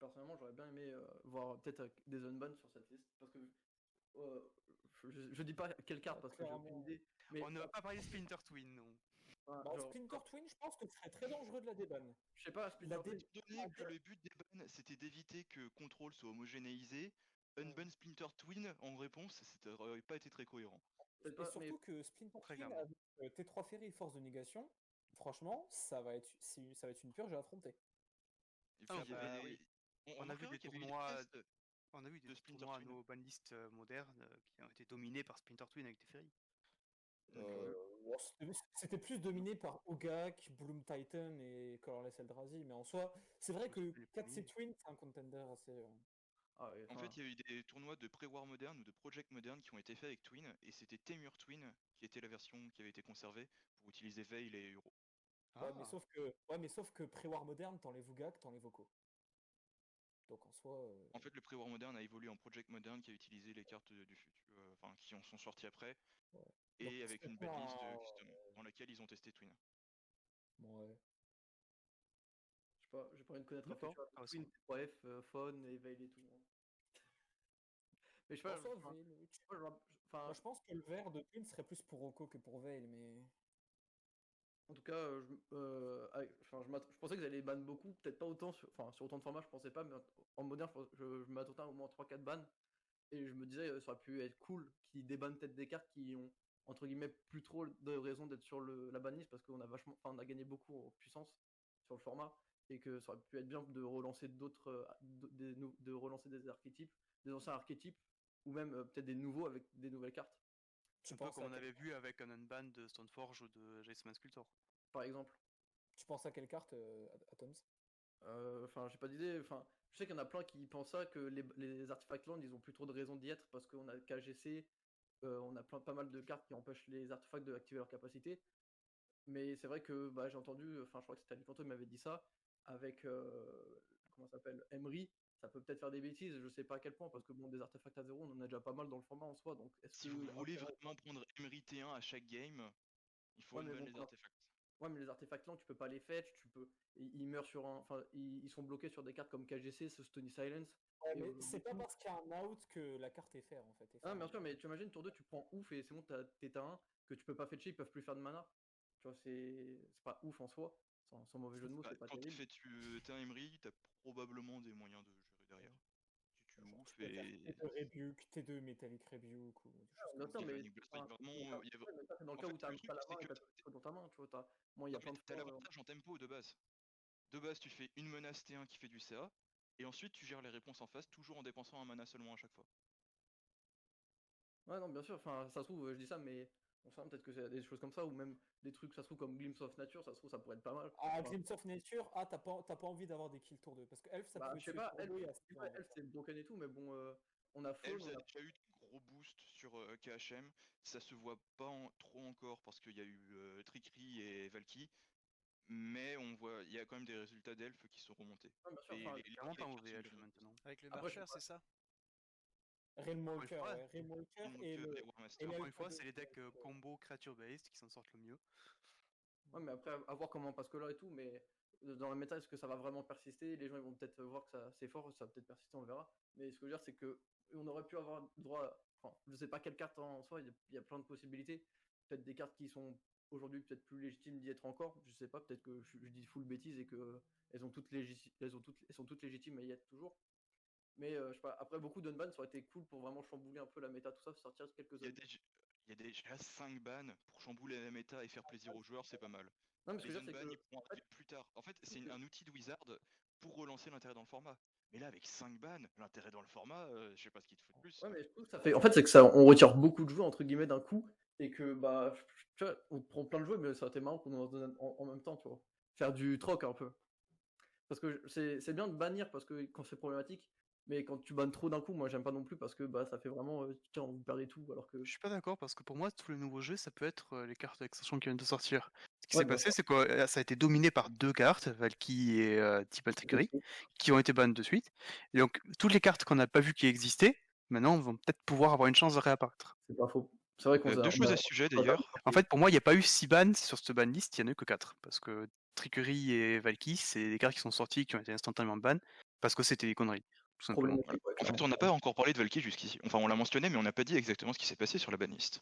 S2: personnellement, j'aurais bien aimé voir peut-être des unbans sur cette liste, parce que euh, je dis pas quelle carte parce que j'ai aucune
S4: Clairement.
S2: idée,
S3: On
S2: mais
S3: ne va pas parler de Splinter Twin, non.
S2: enfin,
S4: Bah,
S2: genre,
S4: Splinter Twin, je pense que ce serait très dangereux de la déban.
S2: je sais pas,
S4: La
S2: Splinter
S4: dé...
S2: Twin,
S5: Étant donné que le but des bans, c'était d'éviter que Control soit homogénéisé, Unban Splinter Twin, en réponse, ça n'aurait pas été très cohérent.
S2: peut-être
S4: Et
S2: pas, mais
S4: surtout que Splinter
S3: Très
S4: Twin
S3: clairement.
S4: avec T3 Ferry et Force de Négation, franchement, ça va être une purge à affronter.
S5: Et
S3: Ah
S5: puis
S3: non,
S5: il y avait
S1: Bah oui.
S5: on
S3: on a vu
S5: remarquera
S3: des
S5: qu'il y avait eu des
S3: tournois,
S5: tests
S3: on a vu des
S5: de Splinter
S3: tournois à
S5: Twin.
S3: nos banlistes modernes qui ont été dominés par Splinter Twin avec Teferi.
S4: Euh, ouais, c'était plus dominé par Ogak, Bloom Titan et Colorless Eldrazi, mais en soi, c'est vrai
S3: C'était
S4: que
S3: les
S4: 4C
S3: premiers.
S4: Twin, c'est un contender assez.
S2: ah ouais,
S5: En fait,
S2: enfin,
S5: il y a eu des tournois de Pré-War moderne ou de Project moderne qui ont été faits avec Twin, et c'était Temur Twin qui était la version qui avait été conservée pour utiliser Veil et Euro.
S3: Ah,
S4: Ouais, mais sauf que Pré-War moderne, t'enlèves Ogak, t'enlèves Oko. Donc en soi,
S5: En fait, le Pré-War moderne a évolué en Project moderne qui a utilisé les cartes du futur, enfin qui en sont sorties après,
S4: ouais. Donc
S5: et avec
S4: c'est
S5: une banlist
S4: pas
S5: custom dans laquelle ils ont testé Twin.
S4: ouais.
S2: je sais pas, j'ai pas envie de connaître un
S3: d'accord.
S2: futur avec Twin,
S3: Intéressant.
S2: T3F, Fawn et Veil et tout, hein. Mais je sais
S4: En
S2: pas,
S4: soi,
S2: enfin,
S4: Veil, moi
S2: enfin,
S4: je pense que le vert de Twin serait plus pour Oko que pour Veil, mais.
S2: en tout cas, enfin, je pensais que vous allez ban beaucoup, peut-être pas autant, enfin, sur autant de formats, je pensais pas, mais en moderne, je m'attendais à au moins 3-4 bans. Et je me disais, ça aurait pu être cool qu'ils débannent peut-être des cartes qui ont, entre guillemets, plus trop de raison d'être sur la banlist parce qu'on a vachement, enfin, on a gagné beaucoup en puissance sur le format et que ça aurait pu être bien de relancer d'autres, de relancer des archétypes, des anciens archétypes ou même peut-être des nouveaux avec des nouvelles cartes,
S4: Tu
S3: Un peu
S4: penses
S3: comme
S4: à
S3: on
S4: quelle
S3: avait vu avec un unban de Stoneforge ou de Jason Sculptor.
S2: par exemple.
S4: Tu penses à quelle carte, Atoms?
S2: Enfin, j'ai pas d'idée. Enfin, je sais qu'il y en a plein qui pensent ça, que les artifacts land, ils ont plus trop de raison d'y être parce qu'on a KGC, on a pas mal de cartes qui empêchent les artefacts d'activer leur capacité. Mais c'est vrai que bah, j'ai entendu, enfin je crois que c'était Alicanto qui m'avait dit ça, avec comment ça s'appelle, Emery, ça peut peut-être faire des bêtises, je sais pas à quel point, parce que bon, des artefacts à 0, on en a déjà pas mal dans le format en soi, donc est-ce
S5: Si
S2: que...
S5: vous voulez vraiment prendre Emery T1 à chaque game, il faut
S2: Ouais, mais
S5: unban
S2: bon,
S5: les artefacts.
S2: ouais, mais les artefacts lents, tu peux pas les fetch, ils meurent sur un, enfin, ils sont bloqués sur des cartes comme KGC, ce Stony Silence.
S4: Ouais,
S2: Et
S4: mais
S2: aujourd'hui,
S4: c'est pas parce qu'il y a un out que la carte est fair en fait.
S2: ah, bien sûr, mais tu imagines, tour 2, tu prends ouf et c'est bon, t'es à 1, que tu peux pas fetcher, ils peuvent plus faire de mana. Tu vois, c'est pas ouf en soi. Sans mauvais jeu de mots,
S5: Bah,
S2: c'est pas
S5: quand
S2: terrible.
S5: t'es un Emery, t'as probablement des moyens de gérer derrière. Si tu
S4: Genre, tu
S5: ouf
S4: peux faire
S5: et.
S4: T2 Rebuke, T2 Metallic Rebuke ou des choses
S2: Bien
S4: comme
S2: sûr,
S4: ça.
S2: mais,
S5: Galvanic Blast,
S2: enfin,
S5: vraiment, il y a...
S2: ouais, mais ça, c'est dans le
S5: En
S2: cas
S5: fait,
S2: où t'as
S5: le
S2: pas
S5: truc,
S2: la
S5: c'est
S2: main et
S5: que
S2: t'as tout dans ta main. Tu vois, moi, il y a
S5: non, mais
S2: plein de
S5: t'as
S2: fois.
S5: l'avantage en tempo de base. De base, tu fais une menace T1 qui fait du CA, et ensuite tu gères les réponses en face, toujours en dépensant un mana seulement à chaque fois.
S2: Ouais, non, bien sûr, enfin, ça se trouve, je dis ça, mais on sait peut-être que c'est des choses comme ça, ou même des trucs, ça se trouve, comme Glimpse of Nature, ça se trouve, ça pourrait être pas mal.
S4: Ah,
S2: Enfin,
S4: Glimpse of Nature, t'as pas envie d'avoir des kills tour 2. Parce que Elf, ça
S2: bah,
S4: pouvait
S2: je sais
S4: tuer
S2: pas,
S4: tour 2 il y a 6 ans.
S2: Elf, c'est broken et tout, mais bon, on a Faune,
S5: Elves
S2: on
S5: a
S2: a.
S5: déjà eu de gros boosts sur KHM, ça se voit pas trop encore parce qu'il y a eu Trickery et Valky, mais on voit, il y a quand même des résultats d'Elf qui sont remontés.
S2: Ouais, bien sûr,
S5: Et
S2: enfin,
S5: les
S3: Clairement pas
S5: cartes
S3: mauvais
S5: sont
S3: elfe
S5: bien boostées.
S3: maintenant.
S1: Avec le
S2: après, je sais
S1: marcheur,
S2: pas.
S1: c'est ça?
S4: Rainwalker,
S3: fois,
S4: ouais. Rainwalker et
S5: Moonwalker et Warmaster.
S3: Encore
S4: l'Elf
S3: une fois,
S4: de-
S3: c'est les decks combo creature based qui s'en sortent le mieux.
S2: Ouais, mais après, à voir comment passe que là et tout, mais dans le méta, est-ce que ça va vraiment persister? Les gens ils vont peut-être voir que ça c'est fort, ça va peut-être persister, on verra. Mais ce que je veux dire, c'est que on aurait pu avoir droit, enfin, je sais pas quelle carte en soi, il y a plein de possibilités. Peut-être des cartes qui sont aujourd'hui peut-être plus légitimes d'y être encore, je sais pas, peut-être que je dis full bêtise et que elles sont toutes légitimes à y être toujours. Mais je sais pas, après beaucoup d'unban, ça aurait été cool pour vraiment chambouler un peu la méta, tout ça, sortir quelques
S5: Il y a,
S2: unbans.
S5: il y a déjà 5 bans pour chambouler la méta et faire plaisir aux joueurs, c'est pas mal.
S2: Non, mais ce que
S5: Les
S2: je veux dire, c'est
S5: unbans, ils
S2: que
S5: pourront
S2: en fait,
S5: arriver plus tard. En fait, c'est un outil de Wizard pour relancer l'intérêt dans le format. Mais là, avec 5 bans, l'intérêt dans le format, je sais pas ce qu'il te faut de plus.
S2: ouais, mais je trouve que ça fait. En fait, c'est que ça, on retire beaucoup de joueurs entre guillemets d'un coup et que bah, tu vois, on prend plein de joueurs, mais ça aurait été marrant qu'on en donne en même temps, tu vois. Faire du troc un peu. Parce que c'est bien de bannir parce que quand c'est problématique, mais quand tu bannes trop d'un coup, moi j'aime pas non plus parce que bah ça fait vraiment tiens, vous perdez tout alors que.
S3: Je suis pas d'accord parce que pour moi, tous les nouveaux jeux, ça peut être les cartes d'extension qui viennent de sortir. Ce qui
S2: Ouais,
S3: s'est
S2: bien
S3: passé,
S2: sûr.
S3: c'est que ça a été dominé par deux cartes, Valky et Tipal Trickery, qui ont été bannes de suite. Et donc, toutes les cartes qu'on n'a pas vues qui existaient, maintenant, vont peut-être pouvoir avoir une chance de réapparaître.
S2: C'est pas faux. C'est vrai qu'on
S5: Deux choses à ce sujet d'ailleurs.
S3: En fait, pour moi, il n'y a pas eu 6 bans sur cette ban list, il n'y en a eu que 4. Parce que Trickery et Valky, c'est des cartes qui sont sorties, qui ont été instantanément ban, parce que c'était des conneries, tout simplement.
S2: problématique. Ouais,
S5: En fait,
S2: clairement.
S5: on n'a pas encore parlé de Valky jusqu'ici. Enfin, on l'a mentionné, mais on n'a pas dit exactement ce qui s'est passé sur la banlist.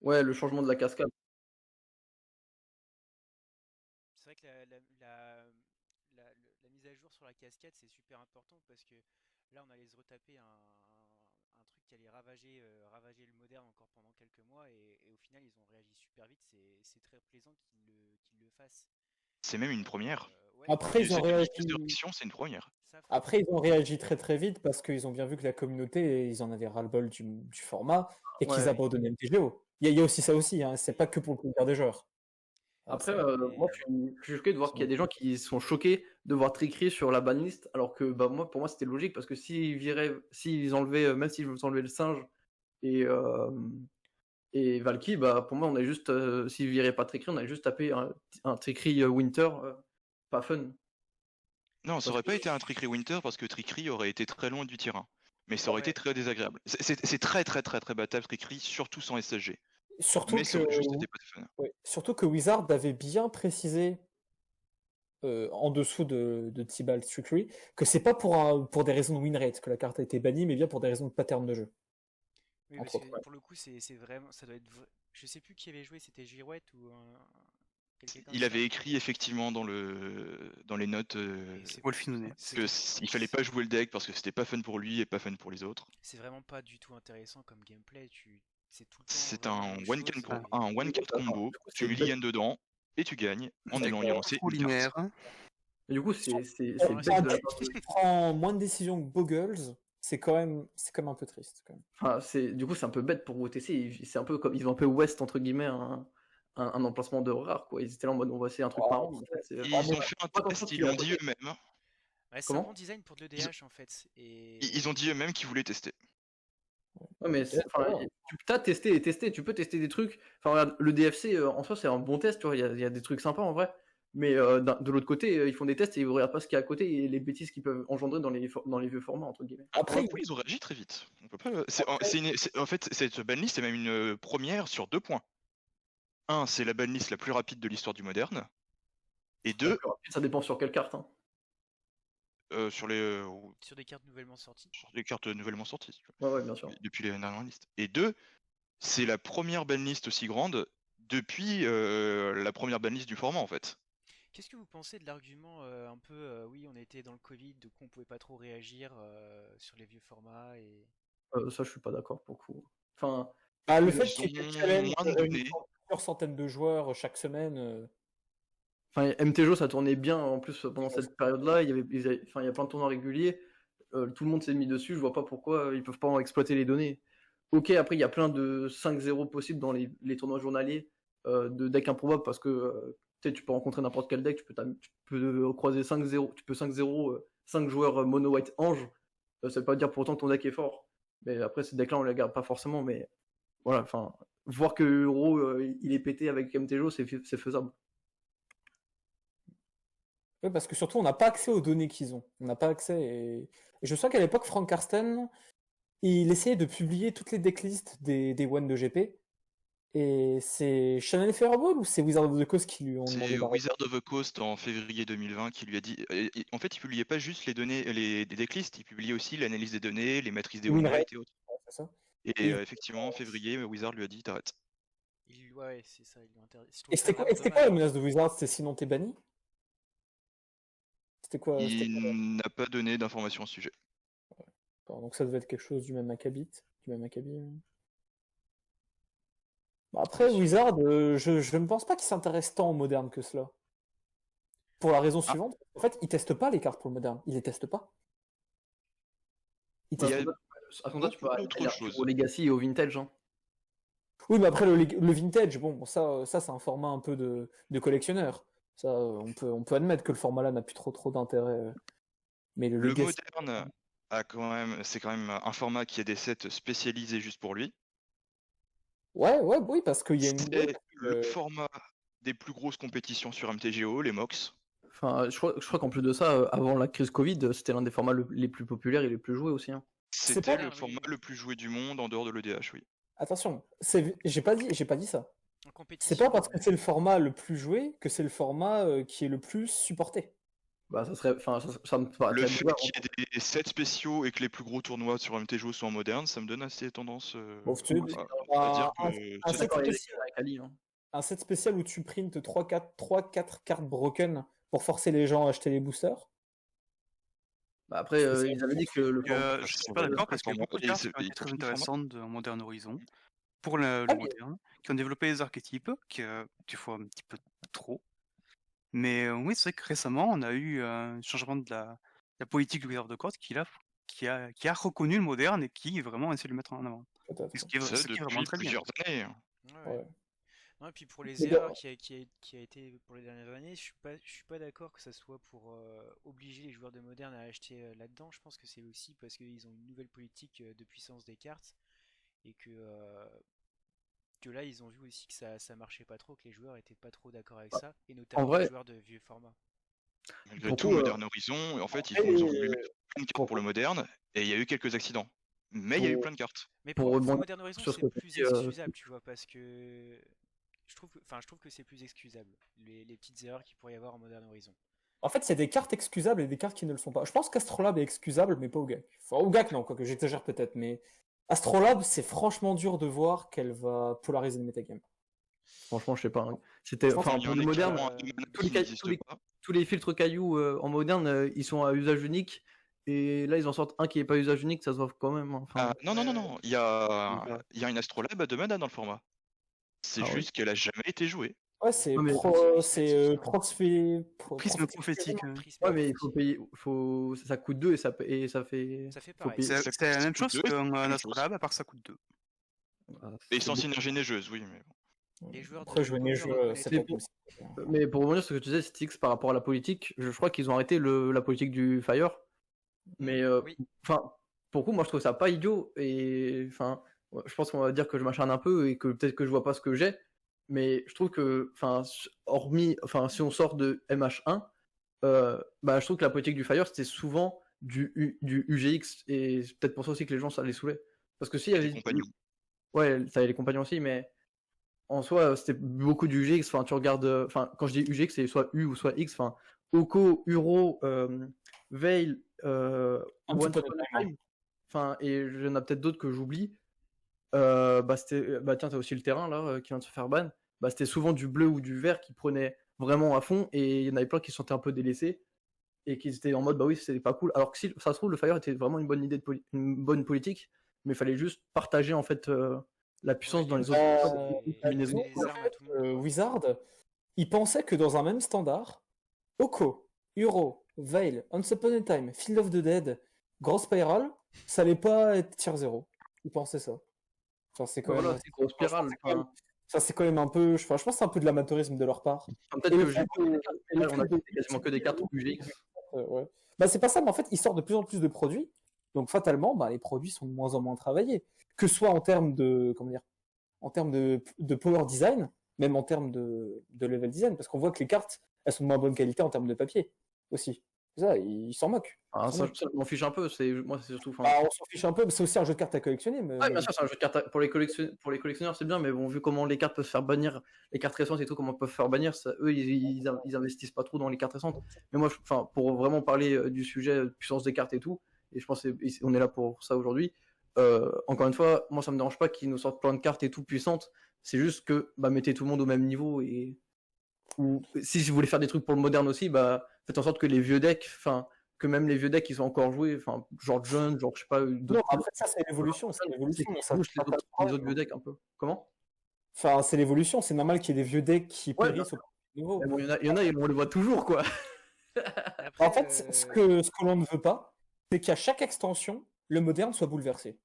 S2: Ouais, le changement de la cascade.
S1: C'est vrai que la mise à jour sur la cascade, c'est super important parce que là, on allait se retaper un truc qui allait ravager le moderne encore pendant quelques mois et au final, ils ont réagi super vite. C'est très plaisant qu'ils le fassent.
S5: C'est même une première.
S1: Ouais,
S4: Après, ils ont
S5: Cette
S4: réagi.
S5: vitesse de réaction, c'est une première.
S1: ça,
S4: Après, ils ont réagi très très vite parce qu'ils ont bien vu que la communauté, ils en avaient ras-le-bol du format et qu'ils
S2: Ouais.
S4: abandonnaient MTGO. Il y a aussi ça aussi, hein. C'est pas que pour le plaisir des joueurs.
S2: Après,
S1: c'est-
S2: moi, je suis choqué de voir qu'il y a des gens qui sont choqués de voir Trickery sur la banlist, alors que bah, moi, pour moi, c'était logique parce que s'ils enlevaient, même s'ils enlevaient le singe et Valky, bah, pour moi, on a juste, s'ils viraient pas Trickery, on a juste tapé un Trickery Winter, pas fun.
S5: Non, ça aurait pas été un Trickery Winter parce que Trickery aurait été très loin du terrain. Mais ça aurait été
S1: Ouais.
S5: très désagréable. C'est très très très très battable Trickery, surtout sans SSG.
S4: Surtout
S5: Mais ça aurait juste été pas de fun.
S4: surtout que Wizard avait bien précisé en dessous de Tibalt Trickery que c'est pas pour des raisons de win rate que la carte a été bannie, mais bien pour des raisons de pattern de jeu.
S1: Oui,
S4: Entre
S1: parce que
S4: autres.
S1: pour le coup, c'est vraiment, ça doit être, je sais plus qui avait joué, c'était Girouette ou quelqu'un comme
S5: Il
S1: ça.
S5: avait écrit effectivement dans les notes
S1: Et c'est-
S3: Wolfinone.
S5: il fallait pas jouer le deck parce que c'était pas fun pour lui et pas fun pour les autres.
S1: C'est vraiment pas du tout intéressant comme gameplay. C'est tout le temps
S5: C'est
S1: vraiment la
S5: un
S1: même
S5: one
S1: chose.
S5: can un one card combo,
S2: Du coup,
S5: tu
S2: c'est
S5: mulligans dedans et tu gagnes en ayant lancé
S3: Trop
S5: une carte.
S3: linéaire. Hein.
S2: Et du coup, c'est
S1: Non,
S2: bête
S1: c'est
S2: de la
S1: pas-
S2: part de.
S4: Tu prends moins de décisions que Boggles, c'est quand même un peu triste. Quand même.
S2: Enfin, du coup, c'est un peu bête pour OTC. C'est un peu comme ils ont un peu West entre guillemets un emplacement de rare quoi. Ils étaient là en mode on va essayer un truc marrant. Mais en fait,
S5: Ils ont fait un
S2: pas
S5: test,
S2: attention
S5: ils l'ont dit eux-mêmes.
S1: Ouais, c'est un
S2: Comment
S1: bon design pour de l'EDH en fait.
S5: Ils ont dit eux-mêmes qu'ils voulaient tester.
S2: Ouais, mais tu as testé et testé. Tu peux tester des trucs. Enfin, regarde, le DFC en soi, c'est un bon test. Tu vois, il y a des trucs sympas en vrai. Mais de l'autre côté, ils font des tests et ils regardent pas ce qu'il y a à côté et les bêtises qu'ils peuvent engendrer dans les vieux formats, entre guillemets.
S4: Après,
S5: Pour le coup, ils ont réagi très vite. On peut pas. En fait, cette banlist est même une première sur 2 points. Un, c'est la banlist la plus rapide de l'histoire du moderne. Et deux,
S2: Ça dépend sur quelle carte. Hein.
S5: sur les
S1: cartes nouvellement sorties.
S5: sur les cartes nouvellement sorties. tu
S2: vois. Ouais, bien sûr.
S5: Depuis les dernières listes. Et deux, c'est la première banlist aussi grande depuis la première banlist du format en fait.
S1: Qu'est-ce que vous pensez de l'argument un peu oui, on était dans le Covid, du coup on pouvait pas trop réagir sur les vieux formats et.
S2: Ça, je suis pas d'accord pour le coup. Enfin,
S4: le fait
S5: Ils
S4: qu'il y ait
S5: ont
S4: des challenges
S5: moins donné.
S4: plusieurs centaines de joueurs chaque semaine.
S2: Enfin, MTGO, ça tournait bien en plus pendant cette période-là. Il y a plein de tournois réguliers. Tout le monde s'est mis dessus. Je vois pas pourquoi ils peuvent pas en exploiter les données. Ok, après, il y a plein de 5-0 possibles dans les tournois journaliers de decks improbables parce que tu peux rencontrer n'importe quel deck. Tu peux croiser 5-0. Tu peux 5-0, 5 joueurs mono white ange. Ça veut pas dire pour autant que ton deck est fort. Mais après, ces decks-là, on les garde pas forcément. Mais voilà, enfin, voir que Euro il est pété avec MTGO, c'est faisable.
S4: Oui, parce que surtout, on n'a pas accès aux données qu'ils ont. On n'a pas accès. Et je sais qu'à l'époque, Frank Karsten, il essayait de publier toutes les decklists des One de GP. Et c'est Channel Fireball ou c'est Wizard of the Coast qui lui ont demandé
S5: C'est
S4: d'arrêter?
S5: Wizard of the Coast en février 2020 qui lui a dit. En fait, il publiait pas juste les données, des decklists, il publiait aussi l'analyse des données, les matrices des win rates et autres.
S4: C'est ça.
S5: Et effectivement, en février, Wizard lui a dit t'arrêtes.
S1: Ouais, c'est ça, ils l'ont interdit.
S4: Et c'était quoi la menace de Wizard? C'était sinon t'es banni? C'était quoi?
S5: Il n'a pas donné d'informations au sujet.
S4: Donc ça devait être quelque chose du même acabit. Après, Wizard, je ne pense pas qu'il s'intéresse tant au moderne que cela. Pour la raison suivante, en fait, ils testent pas les cartes pour le moderne. Ils les testent pas.
S2: À ce moment-là, tu peux aller au Legacy et au Vintage. Hein.
S4: Oui, mais après, le Vintage, bon, ça c'est un format un peu de collectionneur. Ça, on peut admettre que le format là n'a plus trop d'intérêt. Mais le Legacy...
S5: moderne c'est quand même un format qui a des sets spécialisés juste pour lui.
S4: Oui, parce qu'il y a
S5: C'est le format des plus grosses compétitions sur MTGO, les MOX.
S2: Enfin, je crois qu'en plus de ça, avant la crise Covid, c'était l'un des formats les plus populaires et les plus joués aussi. Hein.
S5: C'était le format le plus joué du monde en dehors de l'EDH, oui.
S4: Attention, j'ai pas dit ça. C'est pas parce que c'est le format le plus joué que c'est le format qui est le plus supporté.
S2: Bah, ça me paraît
S5: le fait qu'il y ait des sets spéciaux et que les plus gros tournois sur MTGO soient en moderne, ça me donne assez tendance à dire que
S4: un set spécial où tu printes 3-4 cartes broken pour forcer les gens à acheter les boosters.
S2: Bah après, ils avaient dit que le
S3: je suis pas d'accord parce qu'il y a beaucoup de cartes qui ont été très intéressantes en Modern Horizon pour le moderne, qui ont développé des archétypes, qui des fois un petit peu trop. Mais oui, c'est vrai que récemment, on a eu un changement de la politique du Wizard of the Coast qui a reconnu le moderne et qui vraiment essaie de le mettre en avant.
S5: Ce qui est vraiment très bien.
S1: Ouais. Non, et puis pour les erreurs qui a été pour les dernières années, je suis pas d'accord que ça soit pour obliger les joueurs de moderne à acheter là-dedans. Je pense que c'est aussi parce qu'ils ont une nouvelle politique de puissance des cartes et que là ils ont vu aussi que ça marchait pas trop, que les joueurs étaient pas trop d'accord avec ça, et notamment les joueurs de vieux formats.
S5: Malgré tout, Modern Horizon, en fait, ils ont voulu mettre plein de cartes pour le moderne, et il y a eu quelques accidents. Mais il y a eu plein de cartes.
S1: Mais pour Modern Horizon, c'est plus excusable, tu vois, parce que je trouve que c'est plus excusable, les petites erreurs qu'il pourrait y avoir en Modern Horizon.
S4: En fait, il y a des cartes excusables et des cartes qui ne le sont pas. Je pense qu'Astrolabe est excusable, mais pas au GAC. Enfin, au GAC, non, quoique j'exagère peut-être, mais Astrolabe, c'est franchement dur de voir qu'elle va polariser le metagame.
S2: Franchement, je sais pas. Hein. C'était, pour le moderne, tous les filtres cailloux en moderne, ils sont à usage unique. Et là, ils en sortent un qui n'est pas usage unique, ça se voit quand même. Enfin,
S5: non. Il y a une Astrolabe à 2 mana dans le format. C'est juste qu'elle a jamais été jouée.
S4: Ouais, c'est
S3: prisme prophétique.
S2: Ouais, mais il faut payer, ça coûte 2 et ça fait.
S1: Ça fait pareil.
S3: C'est la même chose qu'un Astrolabe, à part ça coûte 2.
S5: Et sans synergie neigeuse, oui, mais bon.
S1: Les joueurs
S4: après, jouer neigeux, c'est pas possible.
S2: Mais pour revenir sur ce que tu disais, Styx, par rapport à la politique, je crois qu'ils ont arrêté la politique du Fire. Mais enfin, pour coup, moi je trouve ça pas idiot. Et enfin, je pense qu'on va dire que je m'acharne un peu et que peut-être que je vois pas ce que j'ai. mais je trouve que, enfin, si on sort de MH1, je trouve que la politique du Fire c'était souvent du UGX, et c'est peut-être pour ça aussi que les gens ça les saoulait. Parce que s'il y
S5: Les
S2: avait,
S5: compagnons.
S2: ouais, ça avait les compagnons aussi, mais en soi c'était beaucoup du UGX. Enfin, tu regardes, enfin, quand je dis UGX, c'est soit U ou soit X. Enfin, Oko, Uro, Veil,
S4: Once
S2: One
S4: Upon a
S2: Upon a
S4: Time.
S2: Time. Enfin, et il y en a peut-être d'autres que j'oublie. Tiens, t'as aussi le terrain là qui vient de se faire ban. C'était souvent du bleu ou du vert qui prenait vraiment à fond, et il y en avait plein qui se sentaient un peu délaissés et qui étaient en mode bah oui, c'était pas cool. Alors que si ça se trouve, le Fire était vraiment une bonne idée une bonne politique, mais il fallait juste partager en fait la puissance dans les autres combinaisons.
S1: donner les armes à tout le monde, quoi.
S4: Wizard, il pensait que dans un même standard, Oko, Uro, Veil, Once Upon a Time, Field of the Dead, Gross Spiral, ça allait pas être tier 0. Il pensait ça. Enfin, c'est quand
S2: Voilà,
S4: même.
S2: c'est grosse spirale.
S4: Ça, c'est quand même un peu. Je pense que c'est un peu de l'amateurisme de leur part.
S2: Peut-être
S4: Et
S2: que j'ai on a quasiment que des cartes UGX.
S4: Ouais. C'est pas ça, mais en fait, ils sortent de plus en plus de produits. Donc, fatalement, les produits sont de moins en moins travaillés. Que ce soit en termes de, en termes de power design, même en termes de level design, parce qu'on voit que les cartes, elles sont de moins bonne qualité en termes de papier aussi. Ça, ils s'en moquent.
S2: Ça, je m'en fiche un peu. Moi, c'est surtout.
S4: On s'en fiche un peu, mais c'est aussi un jeu de cartes à collectionner. Mais...
S2: Ouais, bien sûr, c'est un jeu de cartes pour les collectionneurs, c'est bien, mais bon, vu comment les cartes peuvent se faire bannir, les cartes récentes et tout, comment ils peuvent se faire bannir, eux, ils investissent pas trop dans les cartes récentes. Mais moi, pour vraiment parler du sujet puissance des cartes et tout, et je pense qu'on est là pour ça aujourd'hui. Encore une fois, moi, ça me dérange pas qu'ils nous sortent plein de cartes et tout puissantes. C'est juste que mettez tout le monde au même niveau, et ou si vous voulez faire des trucs pour le moderne aussi, faites en sorte que les vieux decks, que même les vieux decks qui sont encore joués, genre John, genre je sais pas,
S4: non, après ça c'est l'évolution, c'est l'évolution.
S2: Ça bouge les autres vieux decks un peu. Comment?
S4: Enfin, c'est l'évolution, c'est normal qu'il y ait des vieux decks qui périssent au niveau.
S2: Bon, il y en a, on les voit toujours, quoi.
S1: Après,
S4: En fait, ce que l'on ne veut pas, c'est qu'à chaque extension, le moderne soit bouleversé.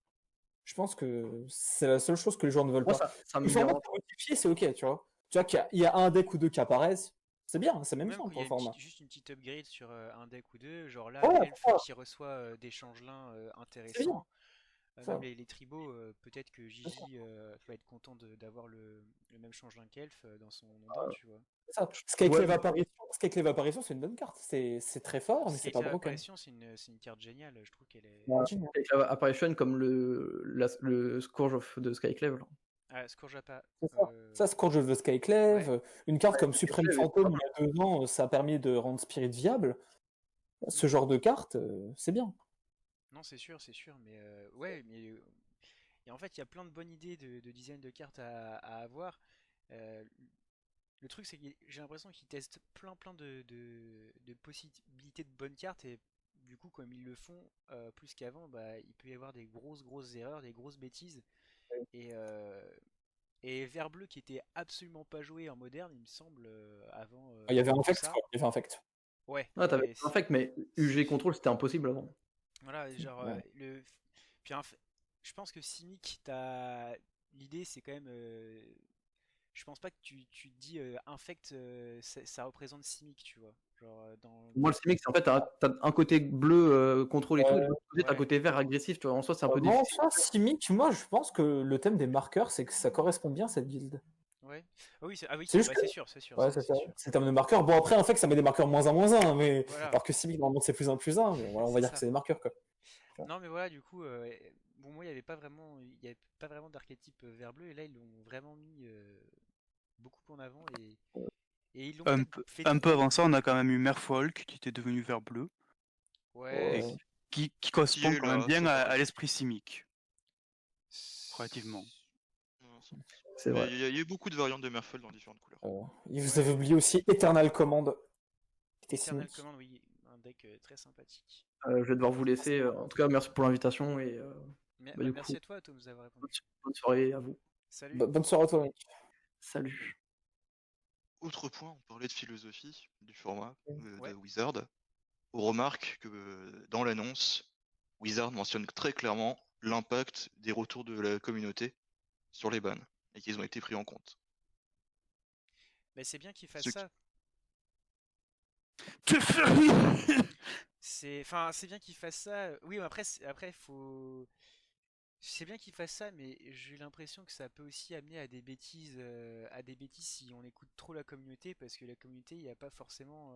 S4: Je pense que c'est la seule chose que les joueurs ne veulent pas.
S2: Ça me
S4: Le format
S2: dérange.
S4: modifié, c'est ok, tu vois. Tu vois qu'il y a un deck ou deux qui apparaissent, c'est bien, c'est même
S1: même
S4: ça
S1: quand
S4: pour
S1: il y
S4: le
S1: a
S4: format.
S1: juste une petite upgrade sur un deck ou deux, genre là,
S4: Ouais,
S1: Elf
S4: ça.
S1: qui reçoit des changelins
S4: C'est bien.
S1: intéressants.
S4: Ça.
S1: Même les tribaux, peut-être que Gigi va être content d'avoir le même changelin qu'Elf dans son nom, tu vois.
S4: Ça. Ce qu'avec l'évaporation, c'est une bonne carte. C'est très fort, mais c'est pas broken.
S1: L'apparition, c'est une carte géniale, je trouve qu'elle est...
S2: Avec la apparition comme le Scourge of the Skyclave.
S1: Ah, Scourge pas.
S4: Ça, Scourge of the Skyclave,
S1: Ouais.
S4: une carte comme Supreme
S2: Skyclave,
S4: Phantom il y a 2 ans, ça a permis de rendre Spirit viable. Ce genre de carte, c'est bien.
S1: Non, c'est sûr, mais ouais, mais et en fait, il y a plein de bonnes idées de design de cartes à avoir. Euh, le truc, c'est que j'ai l'impression qu'ils testent plein de possibilités de bonnes cartes, et du coup, comme ils le font plus qu'avant, il peut y avoir des grosses erreurs, des grosses bêtises. Et, et Vert Bleu qui était absolument pas joué en moderne, il me semble, avant.
S4: Il y avait
S1: tout
S4: Infect,
S1: ça.
S4: quoi. Il y avait Infect.
S1: Ouais.
S2: T'avais
S1: et
S2: Infect, mais UG Control c'était impossible avant.
S1: Voilà, genre
S4: Ouais.
S1: puis je pense que Simic, l'idée c'est quand même je pense pas que tu te dis Infect ça représente Simic, tu vois. Genre
S2: Moi, le Simic, c'est en fait, t'as un côté bleu contrôle et tout, et de l'autre côté, t'as un
S1: Ouais.
S2: côté vert agressif, tu vois. En soi, c'est un peu
S4: Non,
S2: difficile.
S4: ça, Simic, moi, je pense que le thème des marqueurs, c'est que ça correspond bien à cette build.
S1: Ouais. Ah oui, oui,
S4: C'est juste
S1: c'est sûr, c'est sûr.
S4: Ouais,
S1: c'est
S4: c'est ça.
S1: sûr.
S4: C'est le terme de marqueur. Bon, après, Infect, ça met des marqueurs moins 1, moins 1, mais
S1: Voilà.
S4: alors que Simic, normalement, c'est plus 1, plus 1, mais voilà, on va
S1: C'est
S4: dire
S1: ça.
S4: que c'est des marqueurs, quoi.
S1: Non mais voilà, du coup, bon, moi il y avait pas vraiment d'archétype vert bleu, et là ils l'ont vraiment mis beaucoup en avant, et ils l'ont
S3: Un
S1: peut-être
S3: peu,
S1: fait
S3: un peu avant ça, on a quand même eu Merfolk qui était devenu vert bleu,
S1: Ouais,
S4: Ouais.
S3: qui correspond
S5: Qui est
S3: quand même
S5: là,
S3: bien
S5: c'est
S3: à
S5: sympathique.
S3: l'esprit simique, relativement.
S2: C'est
S5: Mais
S2: vrai.
S5: il y a eu beaucoup de variantes de Merfolk dans différentes couleurs.
S4: Et vous avez oublié aussi Eternal Command. Qui était
S1: Eternal
S4: Simic.
S1: Command, oui, un deck très sympathique.
S2: Je vais devoir vous laisser. En tout cas, merci pour l'invitation, et du
S1: Merci
S2: coup,
S1: à toi de nous avoir répondu.
S2: bonne soirée à vous.
S1: Salut.
S4: Bonne soirée à toi, mec.
S2: Salut.
S5: Autre point, on parlait de philosophie du format
S1: Ouais.
S5: de Wizard. On remarque que dans l'annonce, Wizard mentionne très clairement l'impact des retours de la communauté sur les bans, et qu'ils ont été pris en compte.
S1: Mais c'est bien qu'ils fassent
S5: Ce qui-
S1: ça. C'est bien qu'ils fassent ça. Oui, mais après faut. Je sais bien qu'il fasse ça, mais j'ai l'impression que ça peut aussi amener à des bêtises si on écoute trop la communauté, parce que la communauté, il n'y a pas forcément,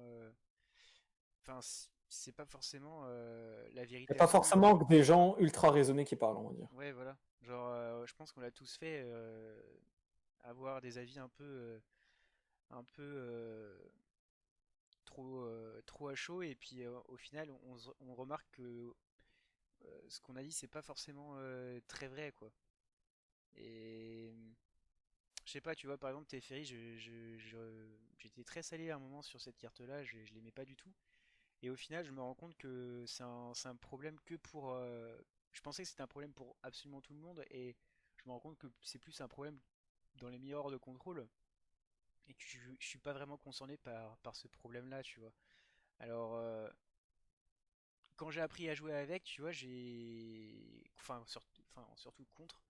S1: enfin, c'est pas forcément la
S4: Il n'y a
S1: vérité
S4: pas
S1: absolue.
S4: forcément que des gens ultra raisonnés qui parlent, on va dire.
S1: Ouais, voilà. Genre, je pense qu'on l'a tous fait, avoir des avis un peu trop à chaud, et puis au final, on remarque que ce qu'on a dit, c'est pas forcément très vrai, quoi. Et je sais pas, tu vois, par exemple, Teferi, j'étais très salé à un moment sur cette carte-là, je l'aimais pas du tout. Et au final, je me rends compte que c'est un problème que pour. Je pensais que c'était un problème pour absolument tout le monde, et je me rends compte que c'est plus un problème dans les meilleurs de contrôle, et que je suis pas vraiment concerné par ce problème-là, tu vois. Alors, quand j'ai appris à jouer avec, tu vois, enfin, surtout contre,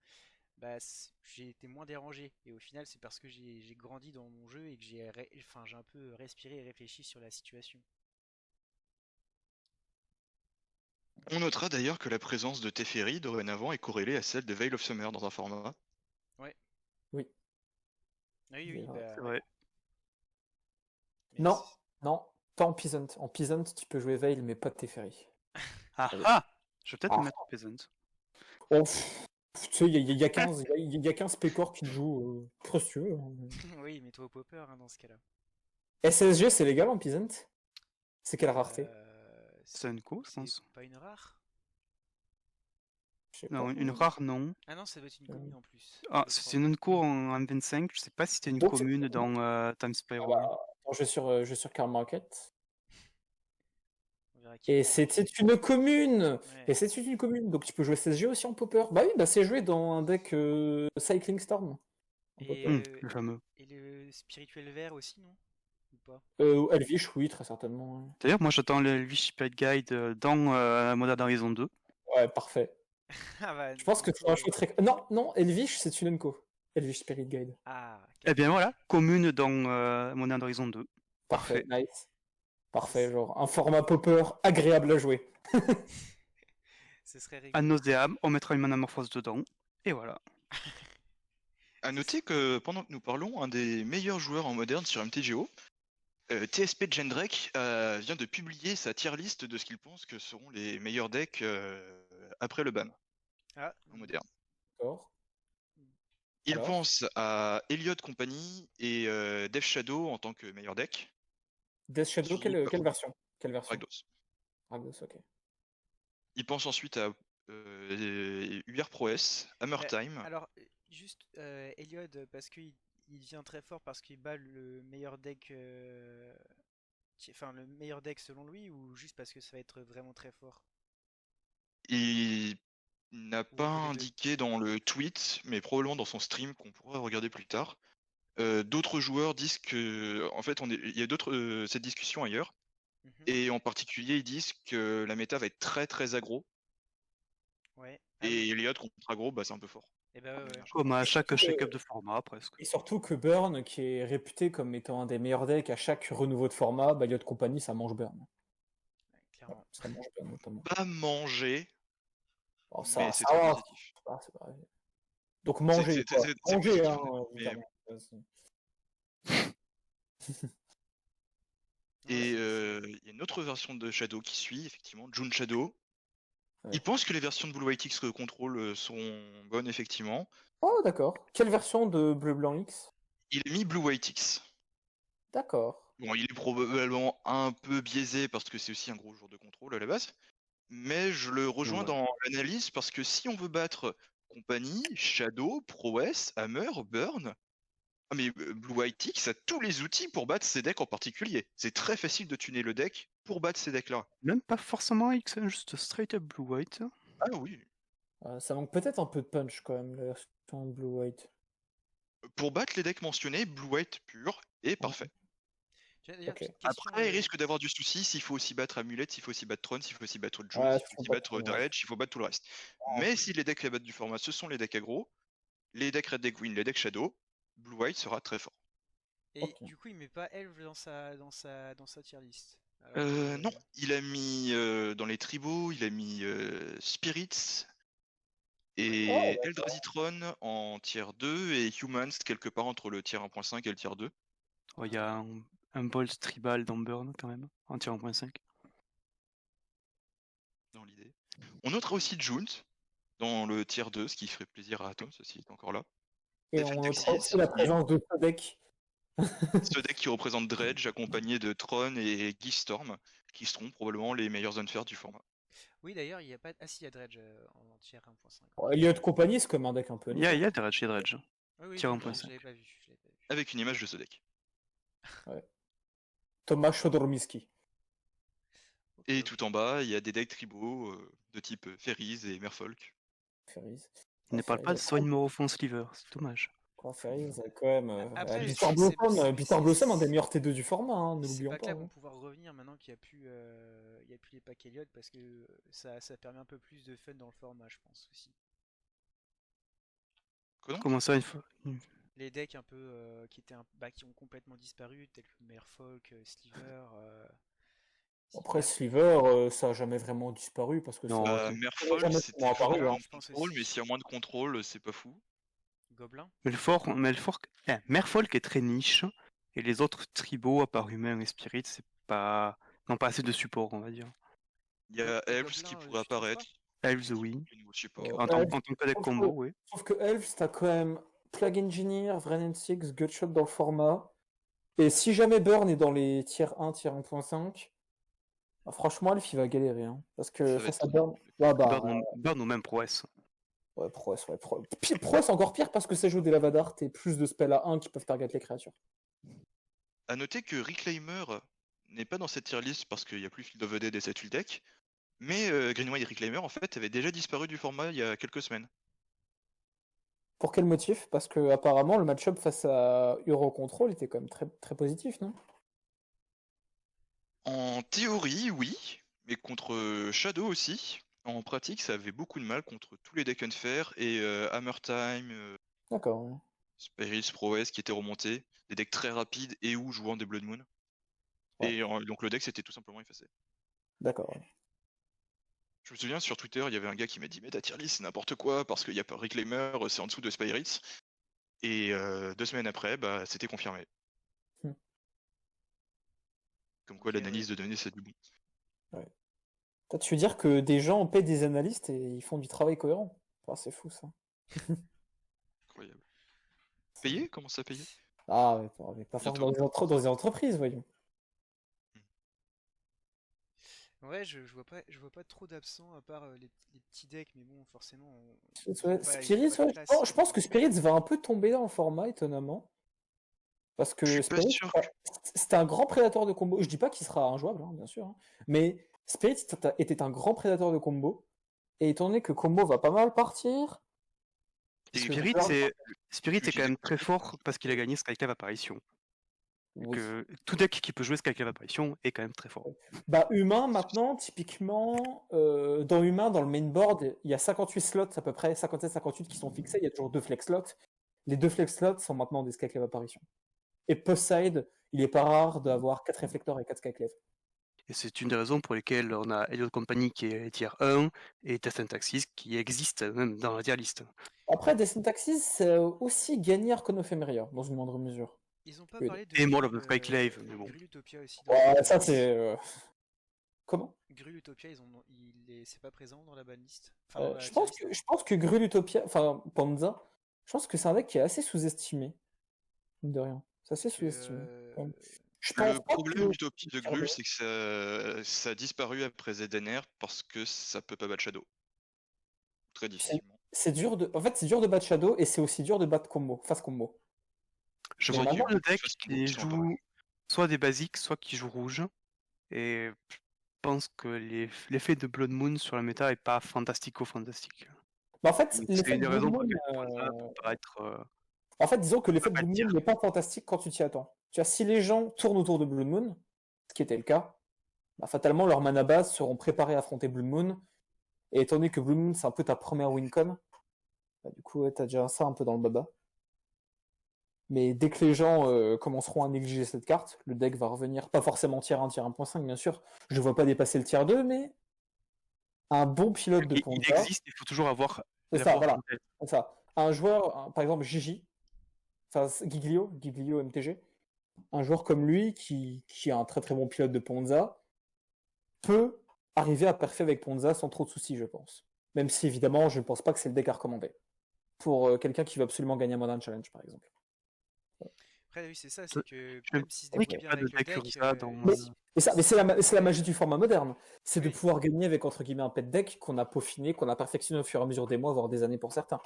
S1: bah, j'ai été moins dérangé. Et au final, c'est parce que j'ai grandi dans mon jeu et que enfin, j'ai un peu respiré et réfléchi sur la situation.
S5: On notera d'ailleurs que la présence de Teferi dorénavant est corrélée à celle de Veil of Summer dans un format.
S1: Ouais.
S4: Oui.
S1: Ah oui,
S4: C'est
S1: oui,
S4: vrai.
S1: bah
S3: C'est
S1: ouais.
S3: vrai.
S1: Mais
S4: Non, non, pas en Peasant. En Peasant, tu peux jouer Veil, mais pas de Teferi.
S3: Ah
S4: Allez.
S3: ah! Je vais peut-être
S4: Ah.
S3: me mettre Peasant.
S4: Oh, tu sais, il y a 15, il y a 15 pécores qui le jouent. Qu'est-ce que tu veux, hein.
S1: oui, mets-toi au popper hein, dans ce cas-là.
S4: SSG, c'est légal en Peasant? C'est quelle rareté?
S3: C'est un coup, je
S1: C'est
S3: pense.
S1: pas une rare?
S4: Je sais pas.
S3: Non, une rare, non.
S1: Ah non, ça doit être une
S4: Euh,
S1: commune en plus,
S3: Ah,
S1: je
S3: c'est
S1: crois.
S3: une Unco en 25. Je sais pas si c'était une
S4: Donc,
S3: commune dans Time
S4: ah bah,
S3: Spiral.
S4: attends, je vais sur Card Market.
S1: On verra qui
S4: Et
S1: gagne.
S4: c'était une commune!
S1: Ouais.
S4: Et c'était une commune, donc tu peux jouer SSG aussi en popper. Bah oui, bah c'est joué dans un deck Cycling Storm en
S1: Et,
S4: popper.
S1: euh,
S3: Le fameux.
S1: et le spirituel vert aussi, non? Ou pas?
S4: Elvish, oui, très certainement.
S3: D'ailleurs, moi j'attends le Elvish Pet Guide dans Modern Horizon 2.
S4: Ouais, parfait.
S1: Ah bah,
S4: Je pense
S1: du
S4: que c'est un
S1: coup.
S4: choix très. Non, non, Elvish, c'est une Unco. Elvish Spirit Guide.
S1: Ah,
S3: Eh bien
S1: capté.
S3: voilà, commune dans Modern Horizon 2.
S4: Parfait,
S3: Parfait.
S4: nice. Parfait,
S1: Ce,
S4: genre un format popper agréable à jouer.
S1: ce serait
S3: Ad
S1: rigolo.
S3: nauseam, on mettra une Manamorphose dedans. Et voilà.
S5: À
S1: Ce
S5: noter que pendant que nous parlons, un des meilleurs joueurs en moderne sur MTGO, TSP Gendrake, vient de publier sa tier list de ce qu'il pense que seront les meilleurs decks après le ban
S1: Ah,
S5: en moderne.
S4: D'accord.
S5: Il
S4: Alors,
S5: pense à Elliot Company et Death Shadow en tant que meilleur deck,
S4: Death Shadow,
S5: suivi par
S4: quelle version? Quelle version?
S5: Ragdos.
S4: Ragdos, ok.
S5: Il pense ensuite à UR Prowess, Hammer
S1: bah,
S5: Time.
S1: alors, juste Eliod, parce il vient très fort parce qu'il bat le meilleur deck, enfin le meilleur deck selon lui, ou juste parce que ça va être vraiment très fort?
S5: Il n'a
S1: Ou
S5: pas
S1: un peu des deux?
S5: indiqué dans le tweet, mais probablement dans son stream qu'on pourra regarder plus tard. D'autres joueurs disent que, en fait, il y a d'autres cette discussion ailleurs,
S1: Mhm.
S5: et en particulier ils disent que la méta va être très très aggro,
S1: Ouais. Ah oui.
S5: et Elliot contre aggro, bah c'est un peu fort.
S1: Et bah ouais,
S5: De
S1: ouais.
S5: manière
S3: Comme
S5: générale.
S3: à
S4: Et
S3: chaque
S4: surtout
S3: shake-up
S4: que,
S3: de format, presque.
S4: et surtout que Burn, qui est réputé comme étant un des meilleurs decks à chaque renouveau de format, bah, Yacht Company, ça mange Burn.
S1: Ouais,
S4: Voilà,
S1: clairement.
S4: ça mange Burn notamment.
S5: Pas manger,
S4: Bon,
S5: mais c'est
S4: ça
S5: très
S4: va,
S5: positif.
S4: c'est pas- donc
S5: C'est
S4: manger,
S5: c'est-
S4: quoi.
S5: c'est- c'est
S4: Manger,
S5: positif,
S4: hein,
S5: mais
S4: évidemment.
S1: Ouais,
S5: et il y a une autre version de Shadow qui suit, effectivement, June Shadow.
S4: Ouais.
S5: Il pense que les versions de Blue White X Control seront bonnes, effectivement.
S4: Oh, d'accord. Quelle version de Bleu Blanc X?
S5: Il a mis Blue White X.
S4: D'accord.
S5: Bon, il est probablement un peu biaisé parce que c'est aussi un gros joueur de contrôle à la base. Mais je le rejoins
S3: Ouais.
S5: dans l'analyse parce que si on veut battre Compagnie, Shadow, Prowess, Hammer, Burn, ah mais Blue White X a tous les outils pour battre ces decks en particulier. C'est très facile de tuner le deck pour battre ces decks-là.
S3: Même pas forcément X, hein, juste straight up blue-white.
S5: Ah oui.
S4: Ça manque peut-être un peu de punch quand même, la version Blue White.
S5: Pour battre les decks mentionnés, Blue White pur est
S4: Ouais,
S5: parfait.
S1: Tiens, d'ailleurs,
S4: ok.
S1: petite question.
S5: Après, il risque d'avoir du souci s'il faut aussi battre Amulet, s'il faut aussi battre Tron, s'il faut aussi battre June,
S4: Ouais,
S5: s'il
S4: ça
S5: faut
S4: sont
S5: aussi
S4: pas
S5: battre
S4: trop, ouais.
S5: Dredge, il faut battre tout le reste. Mais si les decks à battre du format, ce sont les decks aggro, les decks Red Deck Win, les decks Shadow, Blue White sera très fort.
S1: Et
S4: Ok.
S1: du coup, il met pas Elf dans sa tier list. Alors
S5: Non,
S1: que.
S5: il a mis dans les tribaux, il a mis Spirits Et
S4: Oh,
S5: Eldrazi-Tron en tier 2 et Humans quelque part entre le tier 1.5 et le tier 2.
S3: Oh, il y a un Bolt tribal dans Burn quand même, en tir 1.5.
S5: Dans l'idée. On notera aussi Junt dans le tier 2, ce qui ferait plaisir à Atoms s'il est encore là.
S4: Et
S5: Defend
S4: on
S5: Taxis,
S4: notera aussi la présence de ce deck.
S5: ce deck qui représente Dredge accompagné de Tron et Giftstorm, qui seront probablement les meilleurs unfair du format.
S1: Oui, d'ailleurs, il y a pas. Ah si, il y a Dredge en tier 1.5.
S4: Bon, Elliot compagnie, c'est comme un deck un peu.
S3: Il y a Dredge chez Dredge.
S1: Oui, oui,
S3: Tir
S1: je
S3: 1.5.
S1: l'avais pas vu. Je l'avais pas vu.
S5: Avec une image de ce deck.
S4: Thomas Chodormiski.
S1: Ok,
S5: Et
S1: ok.
S5: tout en bas, il y a des decks tribaux de type Fairies et Merfolk.
S4: Ferries.
S3: Il ne parle pas de Soigne Morofon Sliver, c'est dommage.
S4: Quoi, Ferries, quand même.
S1: Après,
S4: Bitter
S1: c'est-
S4: Blossom, Bitter
S1: c'est-
S4: Blossom, un des meilleurs T2 du format, hein, ne
S1: Ces
S4: l'oublions pas.
S1: packs-là
S4: hein.
S1: vont pouvoir revenir maintenant qu'il n'y a plus, il y a plus les packs Elliott parce que ça permet un peu plus de fun dans le format, je pense aussi.
S3: Comment ça, une fois
S1: Les decks un peu qui ont complètement disparu, tels que Merfolk, Sliver.
S4: Après, Sliver, ça a jamais vraiment disparu parce que
S3: Non,
S4: ça
S3: ok.
S5: Merfolk,
S4: jamais
S5: c'était
S4: vraiment apparu.
S5: vraiment
S4: Hein.
S1: je pense
S5: contrôle,
S1: aussi.
S5: mais s'il y a moins de contrôle, c'est pas fou.
S1: Gobelin.
S3: Merfolk est très niche, et les autres tribaux, à part humains et spirits, c'est pas... n'ont pas assez de support, on va dire.
S5: Il y a
S1: Les
S5: Elves qui
S1: gobelins,
S5: pourrait
S1: tu trouves
S5: apparaître.
S3: Elves, oui.
S5: Du nouveau support.
S4: Ouais.
S3: En tant que deck combo, oui.
S4: Sauf que Elves, t'as quand même Plague Engineer, Vren Six, Gutshot dans le format. Et si jamais Burn est dans les tier 1, tier 1.5, bah, franchement, Elf, il va galérer. Hein, parce que
S5: Ça va
S4: face
S5: être
S4: à Burn, ah bah,
S3: Burn ou même Prouesse.
S4: ouais, Pro, ouais, Pro. Pro, c'est encore pire parce que c'est jouer des Lavadart et plus de spells à 1 qui peuvent target les créatures.
S5: À noter que Reclaimer n'est pas dans cette tier list parce qu'il n'y a plus Field of the Dead et Satul Deck, mais Greenway et Reclaimer en fait avaient déjà disparu du format il y a quelques semaines.
S4: Pour quel motif? Parce que apparemment le match-up face à Eurocontrol était quand même très, très positif, non?
S5: En théorie, oui, mais contre Shadow aussi. En pratique, ça avait beaucoup de mal contre tous les decks unfair et Hammer Time,
S4: D'accord. Ouais.
S5: Spirits, Prowess qui étaient remontés, des decks très rapides et ou jouant des Blood Moon.
S4: Ouais.
S5: Et donc le deck s'était tout simplement effacé.
S4: D'accord. Ouais.
S5: Je me souviens sur Twitter, il y avait un gars qui m'a dit mais ta tier list c'est n'importe quoi parce qu'il y a pas Reclaimer, c'est en dessous de Spirits. Et 2 semaines après, bah c'était confirmé.
S4: Hmm.
S5: Comme quoi
S1: Ok,
S5: l'analyse
S1: ouais.
S5: de données c'est du bon.
S4: Toi, tu veux dire que des gens paient des analystes et ils font du travail cohérent? Enfin, c'est fou ça.
S5: Incroyable. Payer? Comment ça payer?
S4: Ah, ouais, mais pas
S5: Bientôt.
S4: forcément dans des entreprises, voyons.
S1: Ouais, je vois pas trop d'absents à part les petits decks, mais bon, forcément,
S4: Ouais,
S1: ils ont pas
S4: Spirits,
S1: de
S4: ouais,
S1: classe,
S4: je pense que Spirits va un peu tomber dans le format, étonnamment. Parce
S5: Je
S4: que
S5: suis pas
S4: Spirit,
S5: sûr
S4: c'était un grand prédateur de combo. Je dis pas qu'il sera injouable, hein, bien sûr. Hein. Mais Spirit était un grand prédateur de combo. Et étant donné que combo va pas mal partir.
S5: Et
S4: parce que
S3: Spirit,
S4: Burn-
S3: c'est quand même très fort parce qu'il a gagné Skyclave Apparition.
S4: Oui.
S3: Que tout deck qui peut jouer Skyclave Apparition est quand même très fort.
S4: Bah, Humain, maintenant, typiquement, dans Humain, dans le mainboard, il y a 58 slots à peu près, 57-58 qui sont fixés. Il y a toujours 2 flex slots. Les 2 flex slots sont maintenant des Skyclave Apparition. Et post-side, il est pas rare d'avoir 4 réflecteurs et 4 Skyclave.
S3: Et c'est une des raisons pour lesquelles on a Elliot Company qui est tier 1 et Test and Taxis qui existe même dans la tier list.
S4: Après, Descent Taxis, c'est aussi gagné Arcane of Emeria, dans une moindre mesure.
S1: Ils ont pas
S4: Oui.
S1: parlé de
S3: Et Mall of the Skyclave, mais bon.
S1: Grulutopia aussi.
S4: Ouais, ça, c'est. Comment?
S1: Grulutopia, c'est pas présent dans la banlist. Enfin, dans la
S4: Je
S1: tier
S4: pense
S1: list.
S4: je pense que Grulutopia, enfin, Panza, je pense que c'est un deck qui est assez sous-estimé. Mine de rien. C'est assez
S1: Parce que,
S4: sous-estimé. Ouais. Je pense
S5: le
S4: pas
S5: problème
S4: que-
S5: d'Utopie de Grul, c'est que ça a disparu après ZNR parce que ça peut pas battre Shadow. Très difficilement.
S4: C'est dur de. En fait, c'est dur de battre Shadow et c'est aussi dur de battre combo, face combo.
S3: Je
S4: Mais
S3: vois
S4: maintenant,
S3: pas de deck
S5: face
S3: qui
S5: combo, c'est
S3: joue soit des basiques, soit qui joue rouge. Et je pense que l'effet de Blood Moon sur la méta est pas fantastico-fantastique.
S4: Mais en fait,
S3: C'est
S4: l'effet
S3: une
S4: de
S3: des
S4: Blue
S3: raisons pour
S4: Moon,
S3: lesquelles ça peut paraître.
S4: en fait, disons que l'effet de
S3: pas
S4: Blue
S3: dire.
S4: Moon n'est pas fantastique quand tu t'y attends. Tu vois, si les gens tournent autour de Blue Moon, ce qui était le cas, bah, fatalement, leurs mana base seront préparés à affronter Blue Moon. Et étant donné que Blue Moon, c'est un peu ta première wincon, bah, du coup, ouais, t'as déjà ça un peu dans le baba. Mais dès que les gens commenceront à négliger cette carte, le deck va revenir, pas forcément tier 1, tier 1.5, bien sûr. Je ne vois pas dépasser le tier 2, mais un bon pilote de
S3: Il
S4: Ponza.
S3: existe, il faut toujours avoir
S4: C'est
S3: La
S4: ça,
S3: force
S4: voilà.
S3: en tête.
S4: C'est ça. Un joueur, par exemple Gigi, enfin Giglio MTG, un joueur comme lui qui est un très très bon pilote de Ponza peut arriver à perfer avec Ponza sans trop de soucis, je pense. Même si évidemment, je ne pense pas que c'est le deck à recommander pour quelqu'un qui veut absolument gagner un Modern Challenge, par exemple.
S1: Après, oui, c'est ça,
S3: Je
S1: c'est que
S3: je
S1: même s'il se
S3: sais
S1: débrouille
S3: qu'il n'y
S1: bien
S3: a pas de
S1: avec le
S3: deck
S1: deck,
S3: Urza dans.
S4: Mais c'est la magie du format moderne. C'est de
S1: Oui.
S4: pouvoir gagner avec entre guillemets un pet deck qu'on a peaufiné, qu'on a perfectionné au fur et à mesure des mois, voire des années pour certains.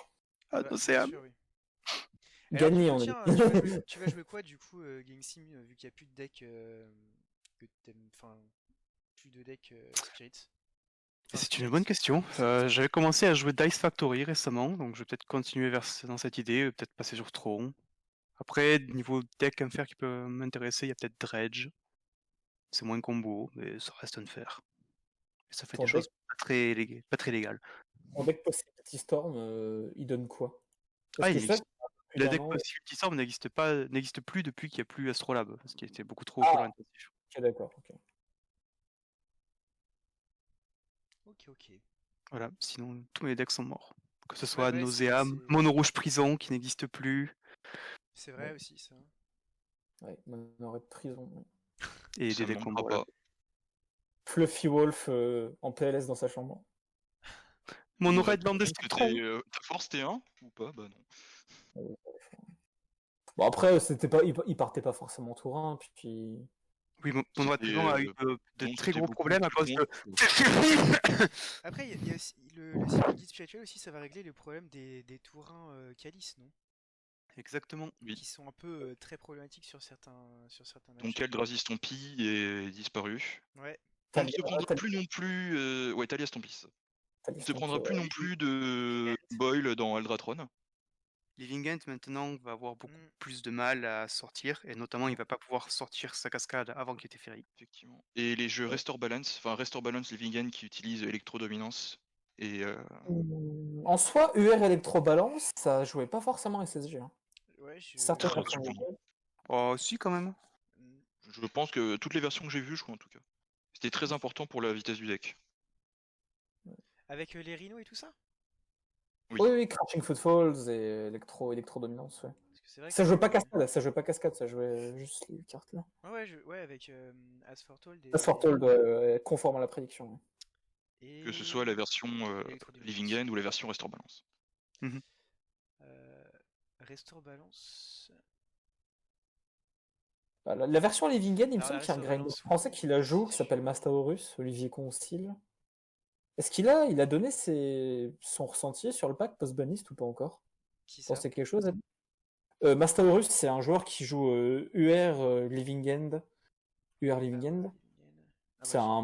S3: Ah,
S1: Bien
S3: Océane.
S1: sûr, oui. Et alors, du
S4: Gagner,
S1: coup,
S4: on est.
S1: tiens, tu vas jouer quoi, du coup, Gengsim, vu qu'il n'y a plus de deck que t'aimes, enfin, plus de deck Spirit? Enfin,
S3: C'est une
S1: Spirit.
S3: bonne question. J'avais commencé à jouer Dice Factory récemment, donc je vais peut-être continuer dans cette idée, peut-être passer sur Throne. Après, niveau deck à me faire qui peut m'intéresser, il y a peut-être Dredge. C'est moins combo, mais ça reste unfair. Et ça fait
S4: Ton
S3: des choses
S4: deck,
S3: pas très légales.
S4: ton deck Possibility Storm, il donne quoi? Parce
S3: Ah,
S4: que je sais que plus
S3: le
S4: d'un
S3: deck
S4: an.
S3: Possibility Storm n'existe plus depuis qu'il n'y a plus Astrolabe, ce qui était beaucoup trop color
S4: Ah,
S3: intensif.
S4: ok, d'accord. Ok.
S1: Ok, ok.
S3: Voilà, sinon tous mes decks sont morts. Que ce
S1: Ouais,
S3: soit
S1: ouais,
S3: Nauseam, Mono Rouge Prison qui n'existe plus,
S1: c'est vrai
S4: Ouais,
S1: aussi, ça.
S4: ouais, Monorail de prison. Ouais.
S3: et
S5: Ça
S3: des
S5: ne
S3: decks
S5: manquera
S3: combo là.
S5: pas.
S4: Fluffy Wolf en PLS dans sa chambre.
S3: Mono
S5: Bah,
S3: Red Land Destructron.
S5: ta force T1 ou pas? Bah non.
S4: Bon après, c'était pas, il partait pas forcément tour 1, puis
S3: Oui, Mono Red
S5: C'était
S3: Prison a eu de
S5: bon,
S3: très
S5: c'était
S3: gros
S5: beaucoup
S3: problèmes à
S5: plus
S3: cause
S5: loin.
S3: de.
S1: Après, il y a aussi le Simple Guide Spirituel aussi, ça va régler le problème des tourins Calice, non?
S3: Exactement.
S5: Oui.
S1: Qui sont un peu très problématiques sur certains
S5: Donc
S1: match-ups.
S5: Eldrazi Stampy est disparu.
S1: Ouais,
S5: On ne se prendra plus non plus. Ouais, Talia Stampis. On ne se prendra plus non plus de Boyle dans Eldratron.
S3: Living End maintenant va avoir beaucoup
S1: Mm.
S3: plus de mal à sortir, et notamment il va pas pouvoir sortir sa cascade avant qu'il ait Teferi.
S5: Effectivement. Et les jeux Restore Balance, enfin Restore Balance Living End qui utilisent Electro-Dominance. Et
S4: En soi, UR Electro-Balance, ça jouait pas forcément SSG. Hein.
S1: Ouais,
S4: Certaines
S5: très
S4: versions
S5: souvent.
S4: du jeu.
S3: Oh, si, quand même.
S1: Mm.
S5: Je pense que toutes les versions que j'ai vues, je crois en tout cas. C'était très important pour la vitesse du deck.
S1: Avec les rhinos et tout ça?
S5: Oui.
S4: Oui, oui, Crashing Footfalls et Electro-Dominance, ouais.
S1: Parce que c'est vrai
S4: Ça
S1: que...
S4: jouait pas cascade, ça jouait juste les cartes là.
S1: Ouais, avec Asphortold
S4: Asphortold, conforme à la prédiction. Ouais.
S1: et...
S5: Que ce soit la version Living
S1: Electrodominance.
S5: End ou la version Restore Balance.
S1: Euh, Restore Balance...
S4: Bah, la version Living End, il me
S1: Alors, la
S4: semble qu'il y a un
S1: Restore
S4: grinder
S1: Balance,
S4: français qui la joue, qui s'appelle Mastaurus, Olivier Concile. Est-ce il a donné son ressenti sur le pack post-baniste ou pas encore?
S1: Qui
S4: Vous
S1: ça?
S4: pensez quelque chose? Mastaurus, c'est un joueur qui joue UR Living End. UR Living End.
S1: Ah
S4: C'est
S1: bah,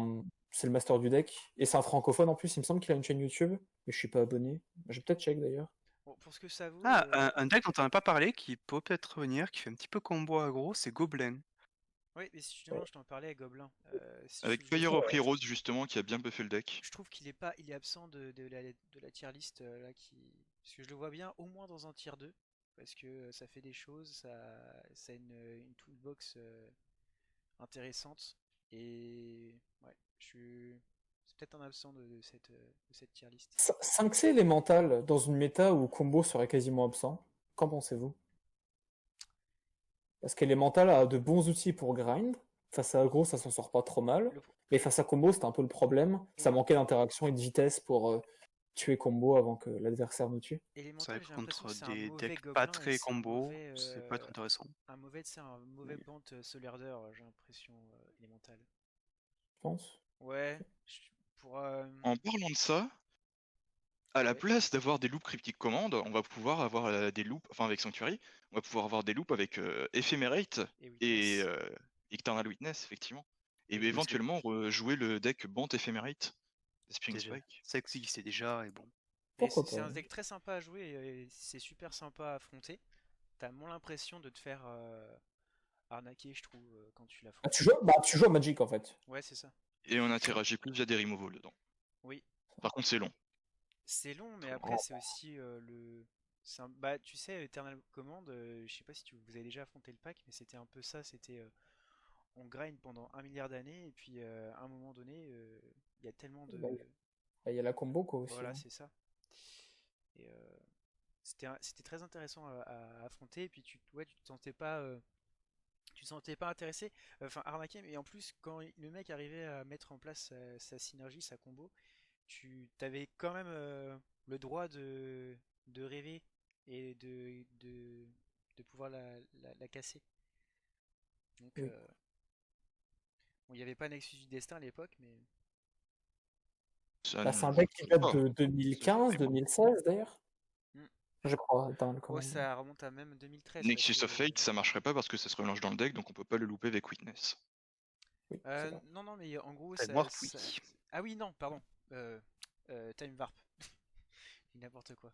S4: c'est le master du deck. Et c'est un francophone en plus, il me semble qu'il a une chaîne YouTube. Mais je suis pas abonné. J'ai peut-être check d'ailleurs.
S1: bon, pour ce que ça vaut...
S3: Ah, un deck dont on n'a pas parlé, qui peut peut-être revenir, qui fait un petit peu combo aggro, c'est Gobelin.
S1: Oui, mais justement, je t'en parlais à Gobelin.
S5: Avec Fire of Heroes justement qui a bien buffé le deck.
S1: Je trouve qu'il est pas, il est absent de la tier list là parce que je le vois bien au moins dans un tier 2 parce que ça fait des choses, ça a une toolbox intéressante et ouais, c'est peut-être un absent de cette tier list.
S4: 5C élémental dans une méta où combo serait quasiment absent. Qu'en pensez-vous? Parce qu'élémental a de bons outils pour grind. Face à aggro, ça s'en sort pas trop mal. Mais face à combo, c'était un peu le problème. Ça
S1: Oui.
S4: manquait d'interaction et de vitesse pour tuer combo avant que l'adversaire nous tue.
S3: C'est vrai
S1: Elemental,
S3: que
S1: j'ai l'impression que
S3: contre
S1: c'est un
S3: des
S1: mauvais
S3: decks pas
S1: gobelin et
S3: très
S1: c'est
S3: combo, ça peut être intéressant.
S1: un mauvais bant Solarder, j'ai l'impression Elemental.
S4: Je pense.
S1: Ouais, pour
S5: En parlant de ça, à la
S1: ouais.
S5: place d'avoir des loops cryptic command, on va pouvoir avoir des loops, enfin avec Sanctuary, on va pouvoir avoir des loops avec Ephemerate
S1: Et
S5: et
S1: Witness.
S5: Eternal Witness, effectivement. Et
S1: Et
S5: éventuellement jouer le deck Bant Ephemerate de Spring
S3: Déjà,
S5: Spike.
S3: ça existait déjà, et bon.
S1: mais
S4: Pourquoi
S1: c'est
S4: pas.
S1: un deck très sympa à jouer et c'est super sympa à affronter. T'as moins l'impression de te faire arnaquer, je trouve, quand tu l'affrontes.
S4: Tu joues à Magic en fait.
S1: Ouais, c'est ça.
S5: Et on interagit plus via des removals dedans.
S1: Oui.
S5: Par contre, c'est long.
S1: C'est long, mais après, c'est aussi bah, tu sais, Eternal Command, je sais pas si vous avez déjà affronté le pack, mais c'était un peu ça. C'était on grind pendant 1 milliard d'années, et puis à un moment donné, il y a tellement de.
S4: Bah, il y a la combo quoi aussi.
S1: Voilà,
S4: Hein.
S1: c'est ça. Et c'était très intéressant à affronter. Et puis ouais, tu te sentais pas intéressé, enfin arnaqué. Mais en plus, quand le mec arrivait à mettre en place sa synergie, sa combo, tu t'avais quand même le droit de rêver et de pouvoir la casser. Donc,
S4: Oui.
S1: bon, il n'y avait pas Nexus du Destin à l'époque, mais
S5: Ça
S4: Bah, c'est
S5: ne
S4: un
S5: joue
S4: deck qui date
S5: pas.
S4: de
S5: Ça joue
S4: 2015,
S5: pas.
S4: 2016 d'ailleurs,
S1: hmm.
S4: je crois, dans le
S1: Oh,
S4: commandement.
S1: ça remonte à même 2013 parce
S5: Nexus of
S1: que
S5: Fate, ça marcherait pas parce que ça se mélange dans le deck, donc on peut pas le louper avec Witness.
S4: Oui, c'est vrai.
S1: non, non, mais en gros,
S3: Time Warp, oui.
S1: ah oui, non, pardon. Euh, Time Warp. N'importe quoi.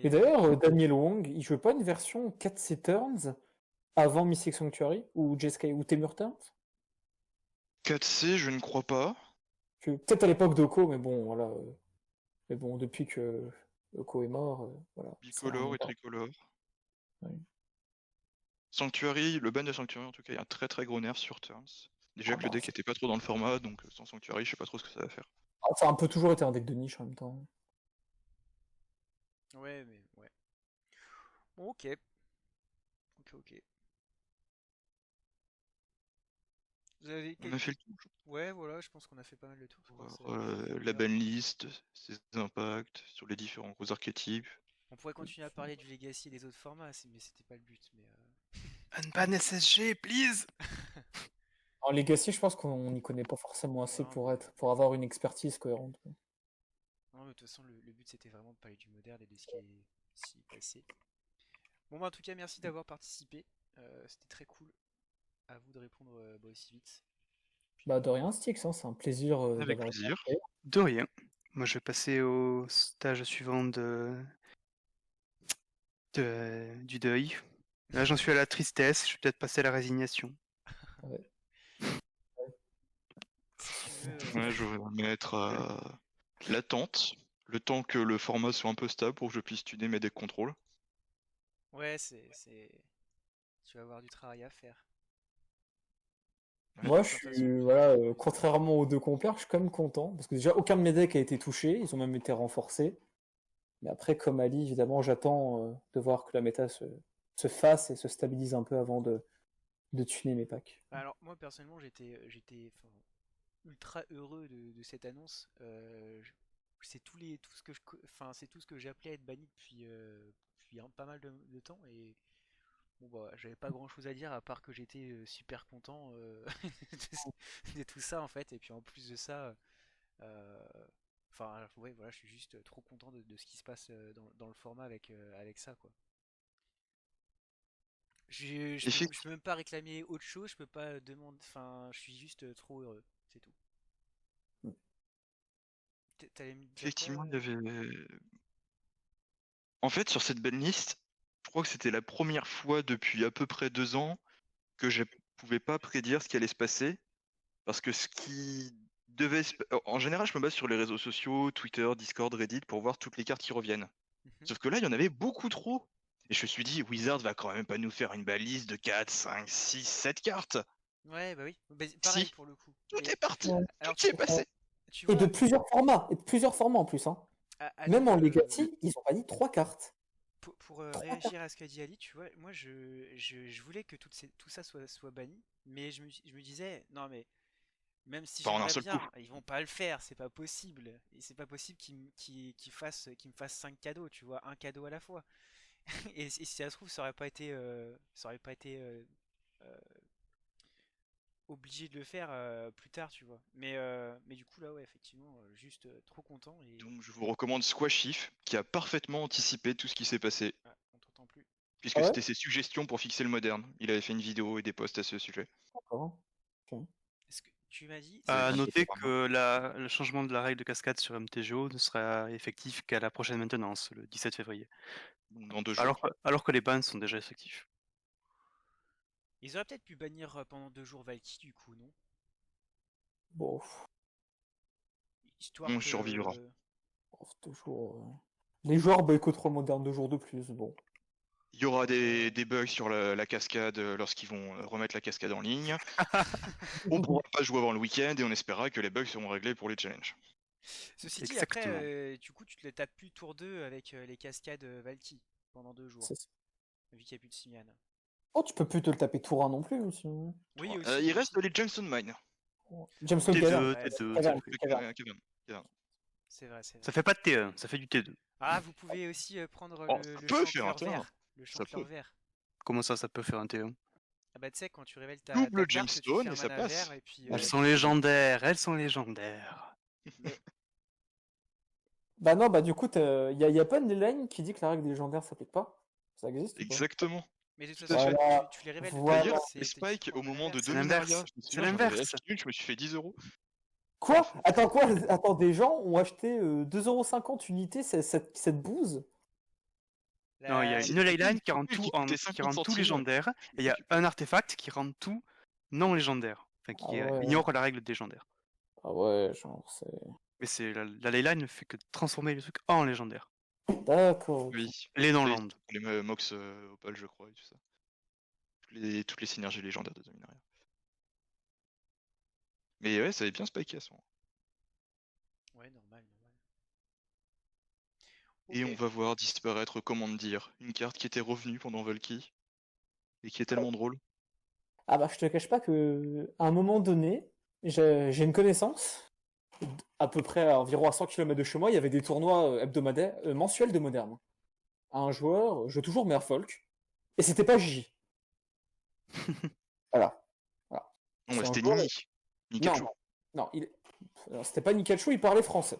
S4: Et
S1: Mais
S4: d'ailleurs, Daniel Wong, il jouait pas une version 4C Turns avant Mystic Sanctuary ou Jeskai ou Temur Turns?
S5: 4C, je ne crois pas.
S4: Peut-être à l'époque d'Oko, mais bon, voilà. Mais bon, depuis que Oko est mort, voilà, ça a rien à
S5: Bicolore et
S4: voir.
S5: tricolore.
S4: Ouais.
S5: Sanctuary, le ban de Sanctuary en tout cas, il y a un très très gros nerf sur Turns. Déjà
S4: Ah
S5: que le
S4: bah,
S5: deck était pas trop dans le format, donc sans Sanctuary, je sais pas trop ce que ça va faire.
S4: ça a un peu toujours été un deck de niche en même temps.
S1: ouais, mais ouais. Bon, ok, ok, ok. Vous avez
S5: On a fait le tour.
S1: Ouais, voilà, je pense qu'on a fait pas mal de tours. Je crois que
S5: Voir,
S1: ça fait une
S5: la
S1: heure.
S5: banlist, ses impacts sur les différents gros archétypes.
S1: On pourrait continuer à parler du Legacy et des autres formats, mais c'était pas le but. Mais
S3: Ban SSG, please!
S4: En Legacy, je pense qu'on n'y connaît pas forcément assez
S1: non, mais
S4: pour avoir une expertise cohérente.
S1: non, mais de toute façon, le but c'était vraiment de parler du moderne et de ce qui est s'y passé. Bon, bah, en tout cas, merci d'avoir participé. C'était très cool. À vous de répondre aussi vite. Puis,
S4: Bah de rien, Styx, hein, c'est un plaisir
S5: Avec
S4: d'avoir été
S5: plaisir.
S4: invité.
S3: De rien. Moi, je vais passer au stage suivant du deuil. Là, j'en suis à la tristesse. Je vais peut-être passer à la résignation.
S4: Ouais.
S1: si tu veux.
S5: Ouais, je vais mettre l'attente, le temps que le format soit un peu stable pour que je puisse tuner mes decks contrôle.
S1: Ouais, tu vas avoir du travail à faire.
S5: Ouais.
S4: Moi,
S1: De
S4: je
S1: toute façon.
S4: suis, voilà, contrairement aux deux compères, je suis quand même content parce que déjà aucun de mes decks a été touché, ils ont même été renforcés. Mais après, comme Ali, évidemment, j'attends de voir que la méta se fasse et se stabilise un peu avant de tuner mes packs.
S1: Alors, moi, personnellement, enfin, ultra heureux de cette annonce. C'est tout ce que enfin, c'est tout ce que j'ai appelé à être banni depuis pas mal de temps. Et bon, bah, j'avais pas grand chose à dire à part que j'étais super content de tout ça en fait. Et puis en plus de ça, euh, enfin, ouais, voilà, je suis juste trop content de ce qui se passe dans le format avec ça, quoi. Je peux même pas réclamer autre chose, je peux pas demander, enfin, je suis juste trop heureux, c'est tout. T'allais me dire quoi?
S5: Effectivement, il y avait. En fait, sur cette banlist, je crois que c'était la première fois depuis à peu près 2 ans que je pouvais pas prédire ce qui allait se passer. Parce que ce qui devait en général, je me base sur les réseaux sociaux, Twitter, Discord, Reddit, pour voir toutes les cartes qui reviennent.
S1: Mhm.
S5: Sauf que là, il y en avait beaucoup trop. Et je me suis dit, Wizard va quand même pas nous faire une balise de 4, 5, 6, 7 cartes.
S1: Ouais, bah oui, bah, pareil
S5: Si,
S1: pour le coup.
S5: tout
S1: Mais
S5: est parti,
S4: Ouais.
S5: tout
S1: alors
S5: y est passé.
S1: tu
S4: Et de
S1: vois,
S4: plusieurs formats, en plus, hein. Même
S1: Ali,
S4: en Legacy, ils ont pas dit 3 cartes.
S1: pour
S4: 3 cartes.
S1: réagir à ce qu'a dit Ali, tu vois, moi je voulais que tout ça soit banni, mais je me disais, non mais même si
S5: Pas en un
S1: j'aimerais
S5: seul coup.
S1: bien, ils vont pas le faire, c'est pas possible. Et c'est pas possible qu'ils me fassent 5 cadeaux, tu vois, un cadeau à la fois. Et si ça se trouve, ça aurait pas été euh, obligé de le faire plus tard, tu vois. Mais du coup, là, ouais, effectivement, juste trop content et
S5: Donc je vous recommande Squashif, qui a parfaitement anticipé tout ce qui s'est passé,
S1: ah, on t'entend plus.
S4: Ah
S5: puisque
S4: ouais?
S5: c'était ses suggestions pour fixer le moderne. Il avait fait une vidéo et des posts à ce sujet.
S4: D'accord. Ok.
S1: Est-ce que tu m'as dit,
S5: Vous avez
S3: À
S5: bien
S3: noter
S5: fait,
S3: que le changement de la règle de cascade sur MTGO ne sera effectif qu'à la prochaine maintenance, le 17 février.
S5: dans 2 jours.
S3: Alors que les bans sont déjà effectifs.
S1: ils auraient peut-être pu bannir pendant 2 jours Valky, du coup, non?
S4: Bon,
S1: Histoire
S5: On survivra.
S1: que.
S4: toujours. Les joueurs boycotteront le moderne 2 jours de plus. Bon.
S5: Il y aura des bugs sur la cascade lorsqu'ils vont remettre la cascade en ligne. On pourra pas jouer avant le week-end et on espérera que les bugs seront réglés pour les challenges.
S1: Ceci dit, après,
S3: Exactement.
S1: du coup, tu te les tapes plus tour 2 avec les cascades Valky pendant 2 jours,
S4: C'est ça.
S1: vu qu'il n'y a plus de Simian.
S4: Oh, tu peux plus te le taper tour 1 non plus. Aussi.
S1: Oui, aussi,
S5: Il
S1: aussi.
S5: reste les Junction Mine.
S4: Jameson
S1: Oui,
S4: Cavern.
S3: T2,
S1: ouais, c'est
S3: T2,
S1: vrai,
S3: ça
S4: Cavern,
S3: fait.
S4: Cavern.
S1: c'est vrai, c'est vrai.
S3: Ça fait pas de T1, ça fait du T2.
S1: Ah, vous pouvez aussi prendre
S5: Oh,
S1: le,
S5: ça
S1: le
S5: peut faire un
S1: chanfleur
S5: T1.
S1: vert. Le
S5: Ça
S1: chanfleur
S5: peut.
S1: vert.
S3: Comment ça peut faire un T1?
S1: Ah bah tu sais, quand tu révèles ta
S5: Double
S1: carte, tu fais
S5: gemstone
S1: un
S5: et ça
S1: mana
S5: passe.
S1: vert et puis
S3: Elles
S1: tu
S3: sont
S1: fais des dégâts.
S3: légendaires, elles sont légendaires.
S1: Mais
S4: Bah non, bah du coup, y a pas une ligne qui dit que la règle des légendaires s'applique pas. Ça existe ou pas?
S5: Exactement.
S1: Mais de toute
S5: Tout à
S1: façon,
S5: fait.
S4: Voilà.
S1: tu les révèles de ta
S4: Voilà.
S1: main,
S5: D'ailleurs,
S1: c'est
S5: les
S1: t'es
S5: spikes,
S1: en
S5: au
S1: mana
S5: moment
S1: vert,
S5: de
S1: c'est
S3: C'est
S5: Dominaria,
S3: l'inverse.
S5: je me
S3: C'est
S5: souviens, j'en avais
S3: l'inverse.
S5: acheté une, je me suis fait 10 euros.
S4: Quoi? Attends, quoi? Attends, des gens ont acheté 2,50 € unité cette bouse?
S3: Non, il y a
S1: La-
S3: une leyline qui rend
S5: Qui
S3: tout,
S5: coûtait
S3: qui
S5: 50
S3: rend tout
S5: centimes.
S3: légendaire, et il y a un artefact qui rend tout non légendaire. Enfin,
S4: Ah
S3: qui
S4: ouais.
S3: ignore la règle légendaire.
S4: Ah ouais, genre, c'est...
S3: Mais c'est la leyline ne fait que transformer le truc en légendaire.
S4: D'accord, ok.
S5: Oui.
S3: Les
S5: C'est
S3: non-land.
S5: les Mox Opal, je crois, et tout ça. Toutes les synergies légendaires de Dominaria. Mais ouais, ça avait bien spiké à ce moment.
S1: Ouais, normal, normal.
S5: Et
S1: Ok.
S5: on va voir disparaître Commandir, une carte qui était revenue pendant Valky, et qui est tellement drôle.
S4: Ah bah, je te cache pas que à un moment donné, j'ai une connaissance, à peu près à environ à 100 km de chez moi, il y avait des tournois hebdomadaires, mensuels de Moderne. Un joueur, je joue toujours Merfolk, et c'était pas J. Voilà. Voilà.
S5: Non,
S4: C'est
S5: bah,
S4: un
S5: c'était
S4: joueur...
S5: Nini.
S4: Non,
S5: Nikachu.
S4: non, alors, c'était pas Nikachu, il parlait français.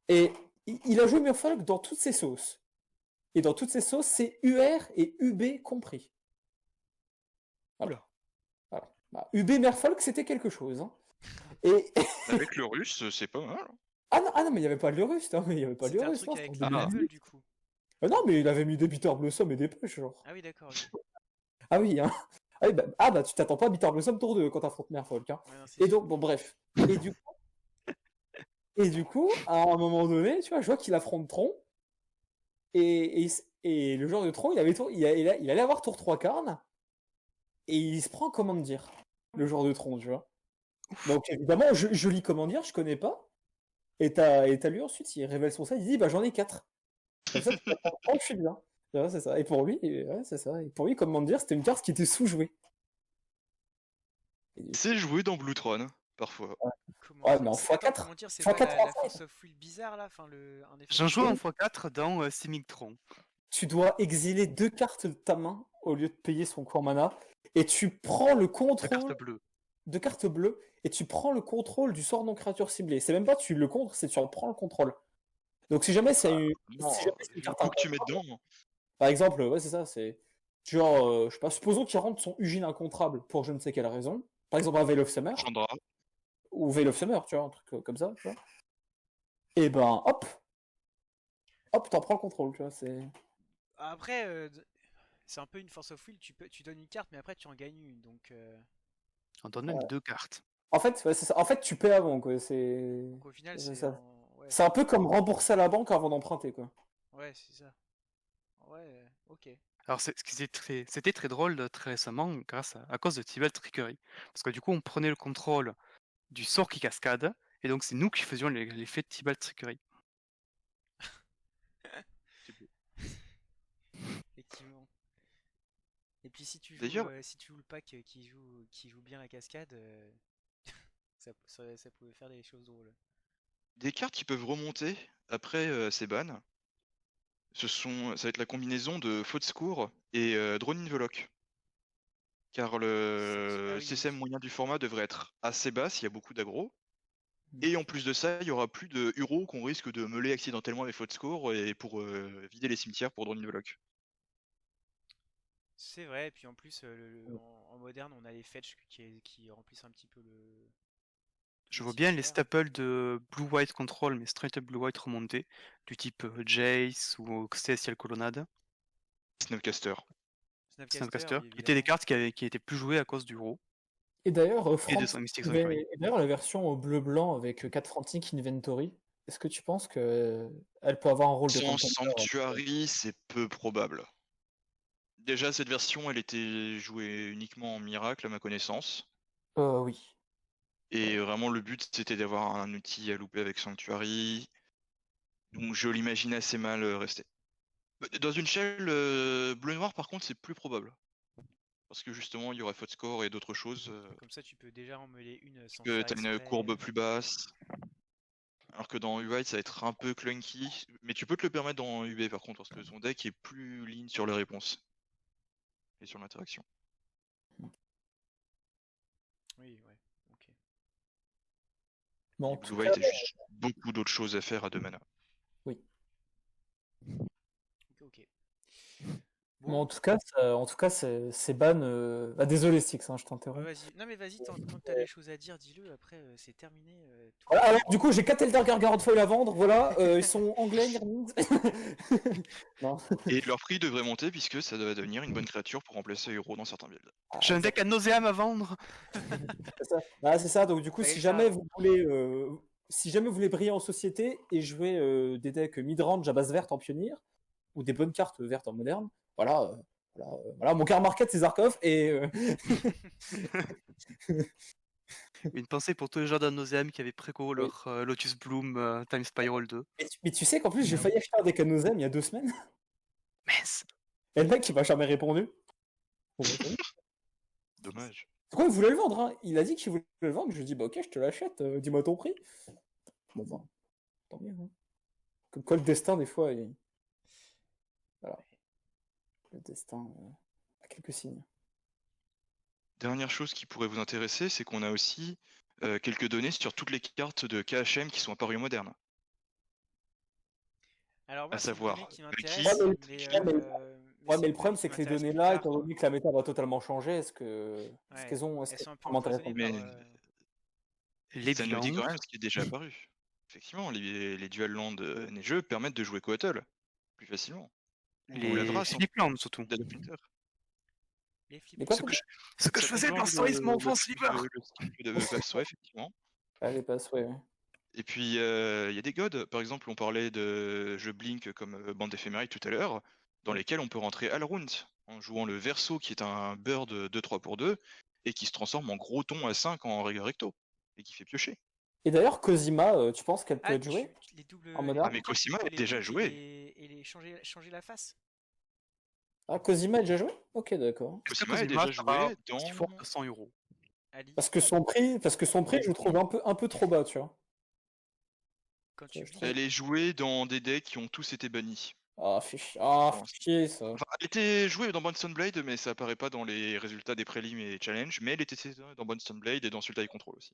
S4: Et il a joué Merfolk dans toutes ses sauces. Et dans toutes ses sauces, c'est UR et UB compris. Voilà. Voilà. Bah, UB Merfolk, c'était quelque chose. Hein. Et...
S5: Avec le russe, c'est pas mal.
S4: ah non, mais il n'y avait pas de Lurus, hein, mais il y avait pas de
S1: C'était un
S4: Lurus,
S1: truc
S4: non,
S1: avec
S4: c'était en
S1: le
S4: 2018.
S1: level du coup.
S4: Non, mais il avait mis des Bitter Blossom et des push, genre.
S1: Ah oui, d'accord, ok.
S4: Ah oui, hein. Bah, tu t'attends pas à Bitter Blossom tour 2 quand t'affrontes Merfolk, hein.
S1: Ouais, non, c'est
S4: Et
S1: sûr.
S4: donc, bon, bref. Et du coup, à un moment donné, tu vois, je vois qu'il affronte Tron, et le joueur de Tron, il allait avoir tour 3 Karn, et il se prend comment dire, le joueur de Tron, tu vois. Donc, évidemment, je lis comment dire, je connais pas, et t'as lui ensuite, il révèle son site, il dit, bah, j'en ai 4. Comme ça, tu vas comprendre, je suis bien. Ouais, c'est ça. Et pour lui, ouais, c'est ça. Et pour lui, comment dire, c'était une carte qui était sous-jouée. Et du coup,
S5: C'est joué dans Blutron, parfois.
S1: Comment
S4: ouais,
S1: dire?
S4: mais en
S1: C'était pas,
S4: x4.
S1: comment dire, c'est pas
S4: x4
S1: la
S4: en
S1: force
S4: fait.
S1: of will bizarre là, enfin un effet
S3: J'en joue en
S1: spécial.
S3: x4 dans Simictron.
S4: Tu dois exiler 2 cartes de ta main au lieu de payer son coût en mana. Et tu prends le
S3: La
S4: contrôle
S3: carte bleue.
S4: de cartes bleues. Et tu prends le contrôle du sort non créature ciblée. C'est même pas tu le contres, c'est tu en prends le contrôle. Donc si jamais c'est
S5: Non,
S4: une
S5: vu le
S4: carte
S5: coup que tu mets dedans.
S4: par exemple, ouais, c'est ça, c'est genre, je sais pas, supposons qu'il rentre son Ugin incontrable pour je ne sais quelle raison. Par exemple, un Veil of Summer.
S5: Chandra.
S4: Ou Veil of Summer, tu vois, un truc comme ça, tu vois. Et ben, hop, t'en prends le contrôle, tu vois, c'est...
S1: Après, c'est un peu une force of will, tu donnes une carte, mais après tu en gagnes une, donc,
S3: On donne même 2 cartes.
S4: En fait, ouais, c'est ça. En fait, tu paies avant, quoi, c'est...
S1: donc au final
S4: C'est
S1: c'est
S4: ça.
S1: ouais,
S4: C'est un peu comme rembourser à la banque avant d'emprunter, quoi.
S1: ouais, c'est ça. Ouais, ok.
S3: Alors c'était très drôle très récemment à cause de Tibalt Trickery. Parce que du coup on prenait le contrôle du sort qui cascade, et donc c'est nous qui faisions l'effet de Tibalt Trickery.
S1: Effectivement. Et puis
S5: D'ailleurs,
S1: si tu joues le pack qui joue bien la cascade, ça pouvait faire des choses drôles.
S5: des cartes qui peuvent remonter après ces bans, ça va être la combinaison de Faute Secours et Drone in the Lock. Car
S1: Ah
S5: le
S1: oui,
S5: CSM
S1: oui.
S5: moyen du format devrait être assez bas s'il y a beaucoup d'aggro. Et en plus de ça, il y aura plus de Huro qu'on risque de meuler accidentellement avec Faute Score et pour vider les cimetières pour Drone in the Lock.
S1: C'est vrai, et puis en plus, en moderne, on a les fetch qui remplissent un petit peu
S3: Je
S1: le
S3: vois bien les
S1: cimetière.
S3: staples de Blue-White Control, mais straight up Blue-White remonté, du type Jace ou Celestial Colonnade,
S5: Snapcaster.
S1: Snapcaster,
S3: Snapcaster,
S1: oui,
S3: qui étaient des
S1: évidemment.
S3: cartes qui étaient plus jouées à cause du Huro
S4: Et d'ailleurs,
S3: et de
S4: Frantic
S3: Mystic Sanctuary.
S4: et d'ailleurs, la version bleu-blanc avec 4 Frantic Inventory, est-ce que tu penses que elle peut avoir un rôle de
S5: Sans
S4: contender
S5: Sanctuary, c'est peu probable. Déjà, cette version, elle était jouée uniquement en miracle, à ma connaissance.
S4: Oui.
S5: Et vraiment, le but, c'était d'avoir un outil à louper avec Sanctuary. Donc, je l'imagine assez mal rester. Dans une shell bleu-noir, par contre, c'est plus probable. Parce que justement, il y aurait faute score et d'autres choses.
S1: Comme ça, tu peux déjà en mêler une sans
S5: Que
S1: faire
S5: t'as une
S1: exprès.
S5: courbe plus basse. Alors que dans UI, ça va être un peu clunky. Mais tu peux te le permettre dans UB par contre, parce que ton deck est plus lean sur les réponses. Et sur l'interaction.
S1: Oui, ouais, ok.
S4: Mais en
S5: Et
S4: tout
S5: Blue
S4: cas,
S5: White a juste beaucoup d'autres choses à faire à 2 mana.
S4: oui.
S1: Ok.
S4: Mais
S1: Bon,
S4: en tout cas, c'est ban. Ah, désolé, Styx, hein, je
S1: ouais,
S4: t'interromps.
S1: vas-y. Non, mais vas-y, tant que t'as des choses à dire, dis-le. Après, c'est terminé. Tout le
S4: Voilà, alors,
S1: monde.
S4: du coup, j'ai 4 Elder Gargant Foil à vendre. Voilà, ils sont anglais, Nirmins. Non.
S5: Et leur prix devrait monter puisque ça doit devenir une bonne créature pour remplacer Hero dans certains builds.
S4: Ah,
S3: J'ai un deck à nauséam à vendre.
S4: c'est ça. Ah, c'est ça. Donc, du coup,
S1: Fallait
S4: si
S1: le
S4: jamais
S1: faire
S4: vous voulez, si jamais vous voulez briller en société et jouer des decks mid-range à base verte en pionnier ou des bonnes cartes vertes en moderne, voilà, voilà, mon car market c'est Zarkov et
S3: Une pensée pour tous les joueurs d'un nauséam qui avaient préco
S4: Oui.
S3: leur Lotus Bloom Time Spiral 2.
S4: Mais tu sais qu'en plus j'ai failli acheter un deck Anosem il y a 2 semaines
S3: Mince.
S4: et le mec il m'a jamais répondu. Bon, bah, c'est bon.
S5: Dommage.
S4: Pourquoi il voulait le vendre, hein. Il a dit qu'il voulait le vendre, je lui ai dit bah ok je te l'achète, dis-moi ton prix. Bon bah, tant mieux. Hein. Comme quoi le destin des fois, voilà, le destin a quelques signes.
S5: Dernière chose qui pourrait vous intéresser, c'est qu'on a aussi quelques données sur toutes les cartes de KHM qui sont apparues moderne.
S1: Alors,
S5: À
S1: moi, c'est une donnée
S5: savoir,
S1: qui
S5: Valky,
S1: m'intéresse,
S4: Ouais,
S1: mais,
S4: mais, ouais,
S1: c'est
S4: mais le
S1: une
S4: problème
S1: donnée
S4: c'est
S1: qui
S4: que les
S1: m'intéresse
S4: données
S1: plus
S4: là,
S1: tard.
S4: étant donné que la méta va totalement changer, est-ce
S1: Ouais,
S4: qu'elles ont,
S1: elles sont un peu
S4: vraiment intéressant.
S1: empoisonnées par.
S5: mais
S3: Les
S5: ça nous dit quand
S3: viandes.
S5: même ce qui est déjà apparu. Effectivement, les dual land neigeux permettent de jouer Coatl plus facilement. Ou
S3: Les
S5: Lavras en
S3: Fliplands surtout.
S5: Data Printer.
S1: Les
S4: Mais
S1: flips.
S4: quoi,
S3: Ce que ce que je
S5: Ça
S3: faisais
S5: complète
S3: par Stories mon enfant Slipper.
S5: le cycle de Pass, ouais, effectivement.
S4: Allez, passe, ouais.
S5: Et puis, il y a des gods. Par exemple, on parlait de jeux Blink comme bande éphéméride tout à l'heure, dans lesquels on peut rentrer Alrunt en jouant le Verso, qui est un bird 2-3 pour 2, et qui se transforme en gros ton à 5 en recto, et qui fait piocher.
S4: Et d'ailleurs, Cosima, tu penses qu'elle peut
S1: Ah,
S4: être jouée
S1: les doubles,
S4: en
S1: les
S4: moderne?
S5: Ah, mais
S1: doubles cartes, tu
S5: Cosima
S1: peux
S5: a
S1: les
S5: déjà
S1: blink
S5: joué.
S1: et les changer la face.
S4: Ah, Cosima est déjà joué? Ok, d'accord.
S3: Est-ce que
S5: Cosima a
S3: Cosima
S5: déjà
S3: sera
S5: joué dans...
S3: aussi fort à 100 €?
S1: Ali,
S4: Parce que son prix, je le trouve un peu trop bas, tu vois.
S1: quand tu
S4: Je
S1: blinks.
S5: Elle est jouée dans des decks qui ont tous été bannis.
S4: Ah, fichier, ça.
S5: Enfin, elle était jouée dans Bonstone Blade, mais ça apparaît pas dans les résultats des prélims et challenges, mais elle était dans Bonstone Blade et dans Sultai Control aussi.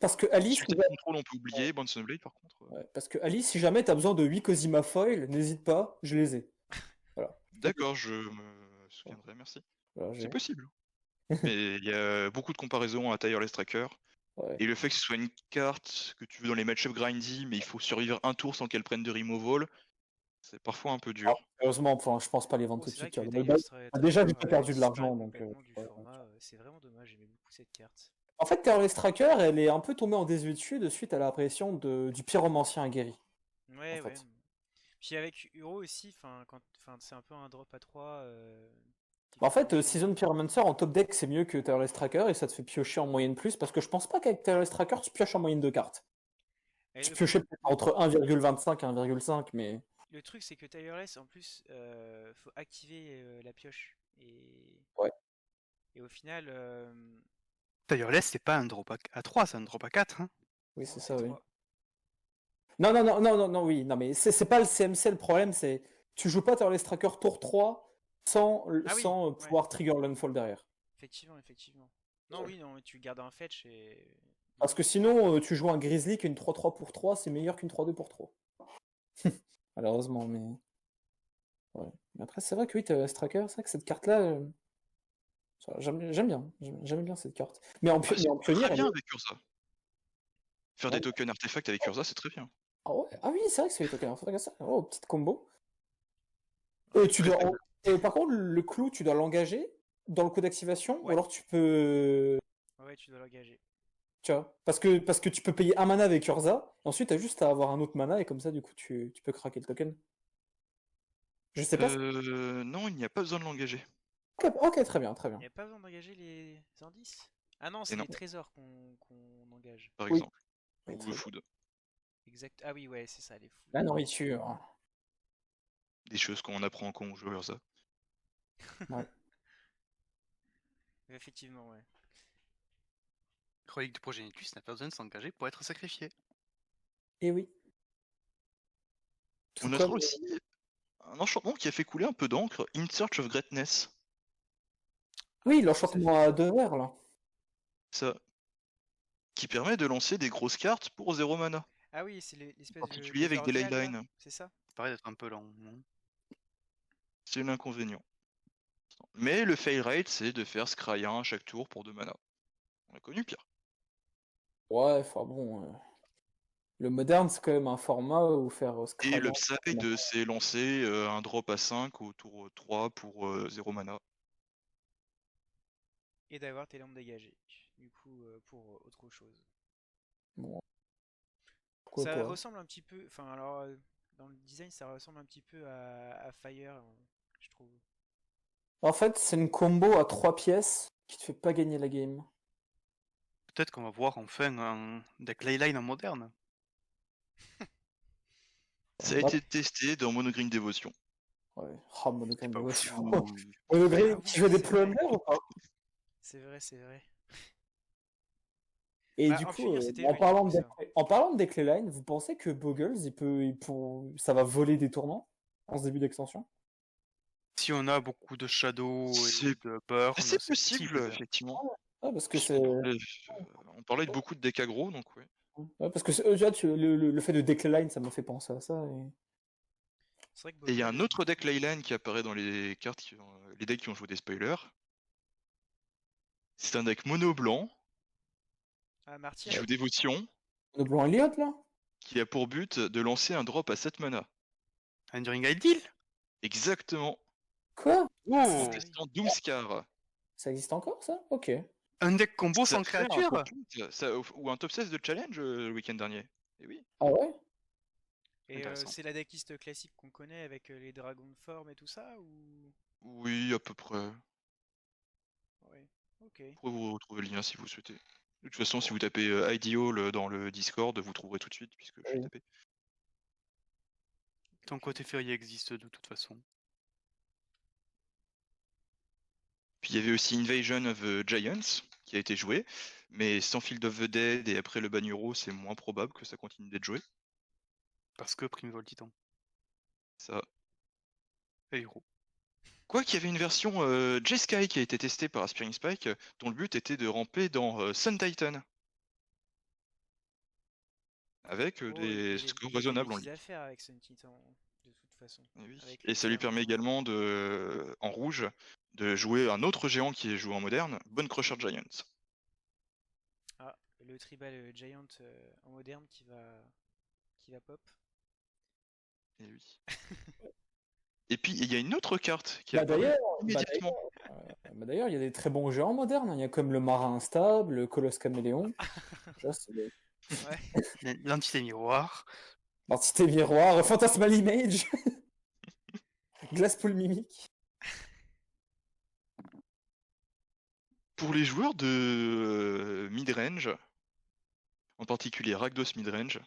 S4: Parce que Alice,
S5: Sultai Control, on peut oublier, Bonstone Blade par contre.
S4: ouais, parce que Alice, si jamais t'as besoin de 8 Cosima foil, n'hésite pas, je les ai. Voilà.
S5: D'accord, je me souviendrai, merci.
S4: Voilà,
S5: C'est possible. Mais il y a beaucoup de comparaisons à Tireless Tracker.
S4: Ouais.
S5: Et le fait que ce soit une carte que tu veux dans les match-up grindy, mais il faut survivre un tour sans qu'elle prenne de removal, c'est parfois un peu dur.
S4: Heureusement, enfin, je pense pas les vendre
S1: Oh,
S4: tout de
S1: c'est vrai
S4: suite.
S1: que
S4: Tu vois.
S1: Dire Tracker,
S4: Déjà, j'ai pas perdu de
S1: disparaît
S4: l'argent, donc.
S1: complètement du
S4: Ouais.
S1: format. C'est vraiment dommage, j'aimais beaucoup cette carte.
S4: En fait, Terrorist Tracker, elle est un peu tombée en désuétude de suite à l'apparition du pyromancien aguerri.
S1: Ouais,
S4: En
S1: ouais.
S4: fait.
S1: Puis avec Uro aussi, c'est un peu un drop à 3.
S4: En fait, Season Pyromancer en top deck, c'est mieux que Terrorist Tracker et ça te fait piocher en moyenne plus parce que je pense pas qu'avec Terrorist Tracker, tu pioches en moyenne de cartes. Tu piochais peut-être entre 1,25 et 1,5, mais.
S1: Le truc, c'est que Tireless, en plus, faut activer la pioche.
S4: Ouais.
S1: Et au final.
S3: D'ailleurs, laisse, c'est pas un drop à 3, c'est un drop à 4. Hein.
S4: Oui,
S1: non,
S4: c'est ça, oui.
S1: 3.
S4: Non, oui, non, mais c'est pas le CMC le problème, c'est tu joues pas Terrorist Tracker tour 3 sans,
S1: Ah oui,
S4: sans
S1: ouais.
S4: pouvoir trigger Landfall derrière.
S1: Effectivement. Non, oui, non, mais tu gardes un fetch et.
S4: Parce que sinon, tu joues un Grizzly qu'une 3-3 pour 3, c'est meilleur qu'une 3-2 pour 3. Malheureusement, mais. Ouais. Mais après, c'est vrai que oui, Terrorist Tracker, c'est vrai que cette carte-là. J'aime bien. J'aime bien cette carte. Mais en
S5: Ah, c'est
S4: pionnier.
S5: très bien avec Urza. Faire des tokens artefacts avec Urza, c'est très bien.
S4: Ah, ouais. Ah oui, c'est vrai que c'est les tokens. Oh, petite combo. Par contre, le clou, tu dois l'engager dans le coup d'activation, ou
S1: Ouais.
S4: alors tu peux.
S1: Ouais, tu dois l'engager.
S4: Tu vois, parce que tu peux payer un mana avec Urza, et ensuite t'as juste à avoir un autre mana, et comme ça, du coup, tu peux craquer le token. Je sais pas.
S5: Non, il n'y a pas besoin de l'engager.
S4: Ok, très bien, très bien.
S1: Il n'y a pas besoin d'engager les indices. Ah non,
S5: Et
S1: c'est
S5: non,
S1: les trésors qu'on engage.
S5: par
S4: Oui.
S5: exemple.
S4: Oui,
S5: Ou
S4: très
S5: le
S4: bien.
S5: food.
S1: Exact. Ah oui, ouais, c'est ça, les fous.
S4: La nourriture.
S5: Des choses qu'on apprend quand on joue à ça.
S4: Ouais.
S1: Effectivement, ouais.
S3: Relique de progénitus n'a pas besoin de s'engager pour être sacrifié.
S4: Et oui.
S5: On
S4: Tout
S5: notera
S4: comme.
S5: aussi un enchantement qui a fait couler un peu d'encre, In Search of Greatness.
S4: Oui,
S1: Qu'est-ce que ça
S4: l'enchantement
S1: fait?
S4: à 2 verts, là.
S5: Ça, qui permet de lancer des grosses cartes pour 0 mana.
S1: Ah oui, c'est
S5: En
S1: l'espèce
S5: particulier avec des
S1: d'Overdial, là,
S5: Leyline.
S1: c'est ça?
S3: Ça paraît d'être un peu lent, non?
S5: C'est l'inconvénient. Mais le fail rate, c'est de faire scry 1 à chaque tour pour 2 mana. On a connu pire.
S4: Ouais, enfin bon. Le moderne, c'est quand même un format où faire
S5: Et
S4: Scry.
S5: l'upside, c'est lancer un drop à 5 au tour 3 pour 0 mana.
S1: Et d'avoir tes lampes dégagées. Du coup, pour autre chose.
S4: Bon, pourquoi
S1: Ça
S4: pas.
S1: ressemble un petit peu. Enfin, alors, dans le design, ça ressemble un petit peu à Fire, je trouve.
S4: En fait, c'est une combo à 3 pièces qui te fait pas gagner la game.
S3: Peut-être qu'on va voir enfin un deck Leyline en moderne.
S5: Ça a
S4: Bah,
S5: été testé dans Monogreen Devotion.
S4: ouais. Oh,
S3: C'était
S4: Monogame
S3: pas
S4: Devotion.
S3: fou.
S4: Monogame,
S1: Ah
S4: tu
S1: oui,
S4: veux des
S1: c'est vrai.
S4: plungers ou pas?
S1: C'est vrai, c'est vrai.
S4: Et
S1: Bah,
S4: du
S1: en
S4: coup,
S1: punir, c'était
S4: en
S1: lui, du
S4: parlant
S1: coup,
S4: de
S1: ça.
S4: en parlant de Declayline, vous pensez que Boggles, ça va voler des tournants en ce début d'extension?
S3: Si on a beaucoup de Shadow et
S5: C'est
S3: de Burn,
S5: c'est
S3: c'est
S5: possible,
S3: possible.
S5: effectivement.
S4: Ouais, parce que c'est.
S5: On parlait de beaucoup de decks aggro, donc ouais.
S4: Ouais, parce que déjà, le fait de Declayline, ça m'a fait penser à ça.
S1: C'est vrai que
S5: Et il y a
S1: Boggles,
S5: un
S1: du
S5: autre deck
S1: coup.
S5: Leyline qui apparaît dans les cartes, les decks qui ont joué des spoilers. C'est un deck mono blanc
S1: Ah,
S5: qui
S1: Martyr?
S5: joue Dévotion,
S4: Le blanc Elliott, là?
S5: qui a pour but de lancer un drop à 7 mana.
S3: Enduring Ideal?
S5: Exactement.
S4: Quoi?
S5: En
S3: Oh!
S1: Ah oui.
S5: testant Doomscar.
S4: Ça existe encore, ça? Ok.
S3: Un deck combo
S5: Ça
S3: sans
S5: fait un
S3: créature?
S5: complete, ou un top 16 de challenge le week-end dernier. Et oui.
S4: Ah ouais?
S1: Et
S3: Intéressant.
S1: c'est la decklist classique qu'on connaît avec les dragons de forme et tout ça ou...
S5: Oui, à peu près.
S1: Ouais, ok.
S5: Vous pourrez vous retrouver le lien si vous souhaitez. De toute façon, si vous tapez Ideal dans le Discord, vous trouverez tout de suite, puisque je l'ai
S4: Oui.
S5: tapé.
S3: Ton côté férié existe de toute façon.
S5: Puis il y avait aussi Invasion of the Giants, qui a été joué, mais sans Field of the Dead et après le Banuro, c'est moins probable que ça continue d'être joué.
S3: Parce que Primeval Titan.
S5: Ça.
S3: Et héros.
S5: Quoi qu'il y avait une version J-Sky qui a été testée par Aspiring Spike, dont le but était de ramper dans Sun Titan. Avec
S1: Oh,
S5: des scores
S1: il y a des
S5: raisonnables en
S1: bêtises
S5: ligne.
S1: à faire avec Sun Titan, de toute façon.
S5: Et, oui.
S1: Avec
S5: Et
S1: le
S5: ça lui
S1: terrain.
S5: permet également de, en rouge, de jouer un autre géant qui est joué en moderne, Bone Crusher Giant.
S1: Ah, le Tribal Giant en moderne qui va pop.
S5: Et oui. Et puis il y a une autre carte qui
S4: Bah
S5: apparaît
S4: d'ailleurs,
S5: immédiatement.
S4: il y a des très bons géants modernes. Il y a comme le Marin Instable, le Colosse Caméléon. Déjà, c'est
S1: Ouais.
S3: L'entité miroir.
S4: l'entité miroir, Phantasmal Image, Glasspool Mimic.
S5: Pour les joueurs de midrange, en particulier Rakdos midrange,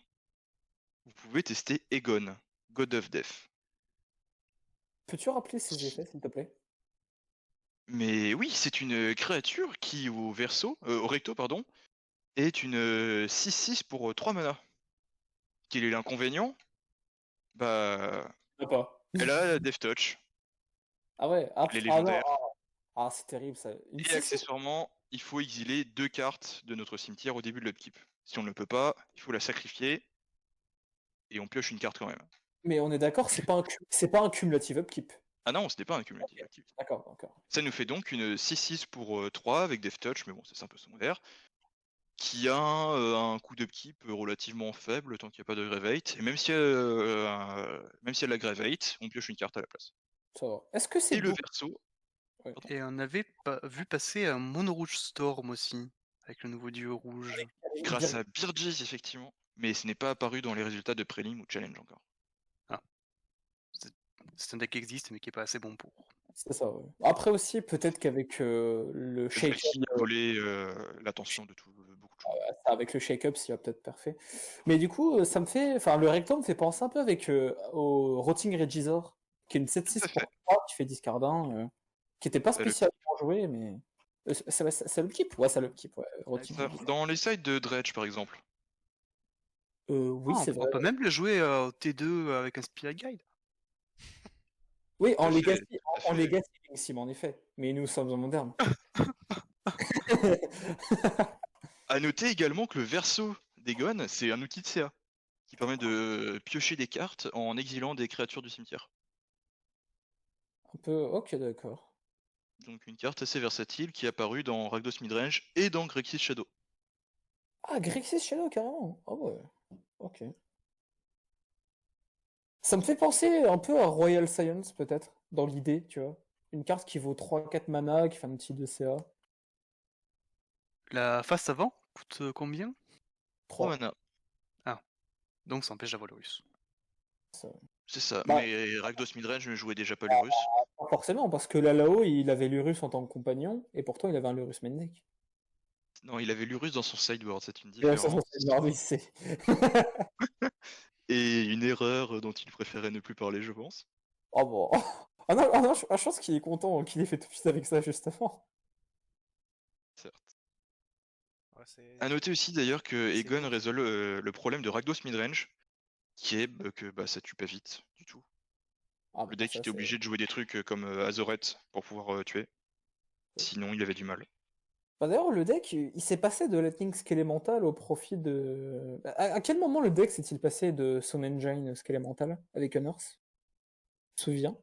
S5: vous pouvez tester Egon, God of Death.
S4: Peux-tu rappeler ses effets, s'il te plaît?
S5: Mais oui, c'est une créature qui, au recto, pardon, est une 6-6 pour 3 mana. Quel est l'inconvénient? Bah,
S4: Je sais pas.
S5: elle a Death Touch,
S4: Ah ouais,
S5: elle est
S4: ah non,
S5: légendaire.
S4: c'est terrible ça. Une
S5: Et
S4: 6
S5: accessoirement, il faut exiler 2 cartes de notre cimetière au début de l'upkeep. Si on ne le peut pas, il faut la sacrifier, et on pioche une carte quand même.
S4: mais on est d'accord, c'est pas un cumulative upkeep.
S5: Ah non, ce n'est pas un cumulative activity.
S4: D'accord, d'accord.
S5: Ça nous fait donc une 6-6 pour 3 avec Death Touch, mais bon, ça c'est un peu secondaire, qui a un coût d'upkeep relativement faible tant qu'il n'y a pas de Gravate, et même si elle a Gravate, on pioche une carte à la place.
S4: Ça va. Est-ce que c'est
S5: Et le
S4: beau?
S5: verso,
S4: Ouais.
S3: Et on avait vu passer un Mono Rouge Storm aussi. Avec le nouveau dieu rouge.
S5: grâce à Birgis effectivement, mais ce n'est pas apparu dans les résultats de Prelim ou Challenge encore.
S3: C'est un deck qui existe mais qui est pas assez bon pour.
S4: C'est ça, ouais. Après aussi, peut-être qu'avec le
S5: Le
S4: shake-up,
S5: Drexy a volé l'attention de beaucoup de joueurs.
S4: avec le shake-up, s'il va peut-être parfait. Mais du coup, ça me fait, enfin, le rectangle me fait penser un peu avec au Rotting Regisor, qui est une
S5: Tout à
S4: 7-6
S5: fait.
S4: pour 3, qui fait discardin, qui était pas
S5: Ça le
S4: spécialement joué, mais ça le keep, ouais, ça le keep, ouais. Rotting
S5: ça.
S4: Regisor.
S5: Dans les sides de Dredge, par exemple.
S4: Oui,
S3: Ah,
S4: c'est
S3: on
S4: vrai.
S3: peut même le jouer au T2 avec un Spirit Guide.
S4: Oui,
S5: Tout à fait, tout à
S4: en
S5: fait.
S4: Legacy Game Sim, en effet. Mais nous sommes en moderne.
S5: À noter également que le verso d'Egon, c'est un outil de CA qui permet de piocher des cartes en exilant des créatures du cimetière.
S4: Un peu, ok, d'accord.
S5: Donc une carte assez versatile qui est apparue dans Rakdos Midrange et dans Grixis Shadow.
S4: Ah, Grixis Shadow, carrément. Ah ouais, ok. Ça me fait penser un peu à Royal Science, peut-être, dans l'idée, tu vois. Une carte qui vaut 3-4 mana, qui fait un petit 2 CA.
S3: La face avant coûte combien?
S5: 3
S4: 3.
S5: mana,
S3: Donc ça empêche d'avoir le russe.
S5: c'est ça.
S4: Bah,
S5: Mais Rakdos Midrange ne jouait déjà pas Lurus.
S4: pas forcément, parce que là, là-haut, il avait Lurus en tant que compagnon, et pourtant, il avait un Lurus main deck.
S5: Non, il avait Lurus dans son sideboard, c'est une
S4: Et ça,
S5: différence.
S4: c'est oui, c'est...
S5: Et une erreur dont il préférait ne plus parler, je pense.
S4: Oh bon. Ah non, je pense qu'il est content qu'il ait fait tout de suite avec ça, justement.
S5: Certes.
S1: Ouais, c'est
S5: À noter aussi d'ailleurs que
S1: c'est
S5: Egon
S1: beau.
S5: résout le problème de Rakdos Midrange, qui est que ça tue pas vite du tout.
S4: Ah
S5: Le
S4: bah,
S5: deck
S4: ça,
S5: était
S4: c'est...
S5: obligé de jouer des trucs comme Azoret pour pouvoir tuer. Sinon, il avait du mal.
S4: Bah, d'ailleurs, le deck, il s'est passé de Lightning Skelemental au profit de... À quel moment le deck s'est-il passé de Sun Engine Skelemental avec Unearth? Tu te souviens?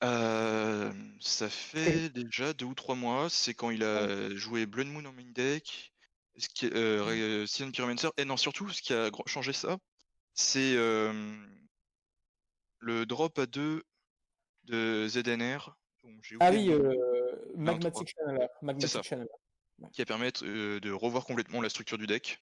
S5: Ça fait déjà 2 ou 3 mois, c'est quand il a joué Blood Moon en main deck, Season Pyromancer, et non, surtout, ce qui a changé ça, c'est le drop à 2 de ZNR, dont j'ai
S4: Ah
S5: oublié
S4: oui,
S5: le nom, 23.
S4: Magmatic Channeler.
S5: C'est ça,
S4: Magmatic Channeler. Ouais.
S5: qui va permettre de revoir complètement la structure du deck,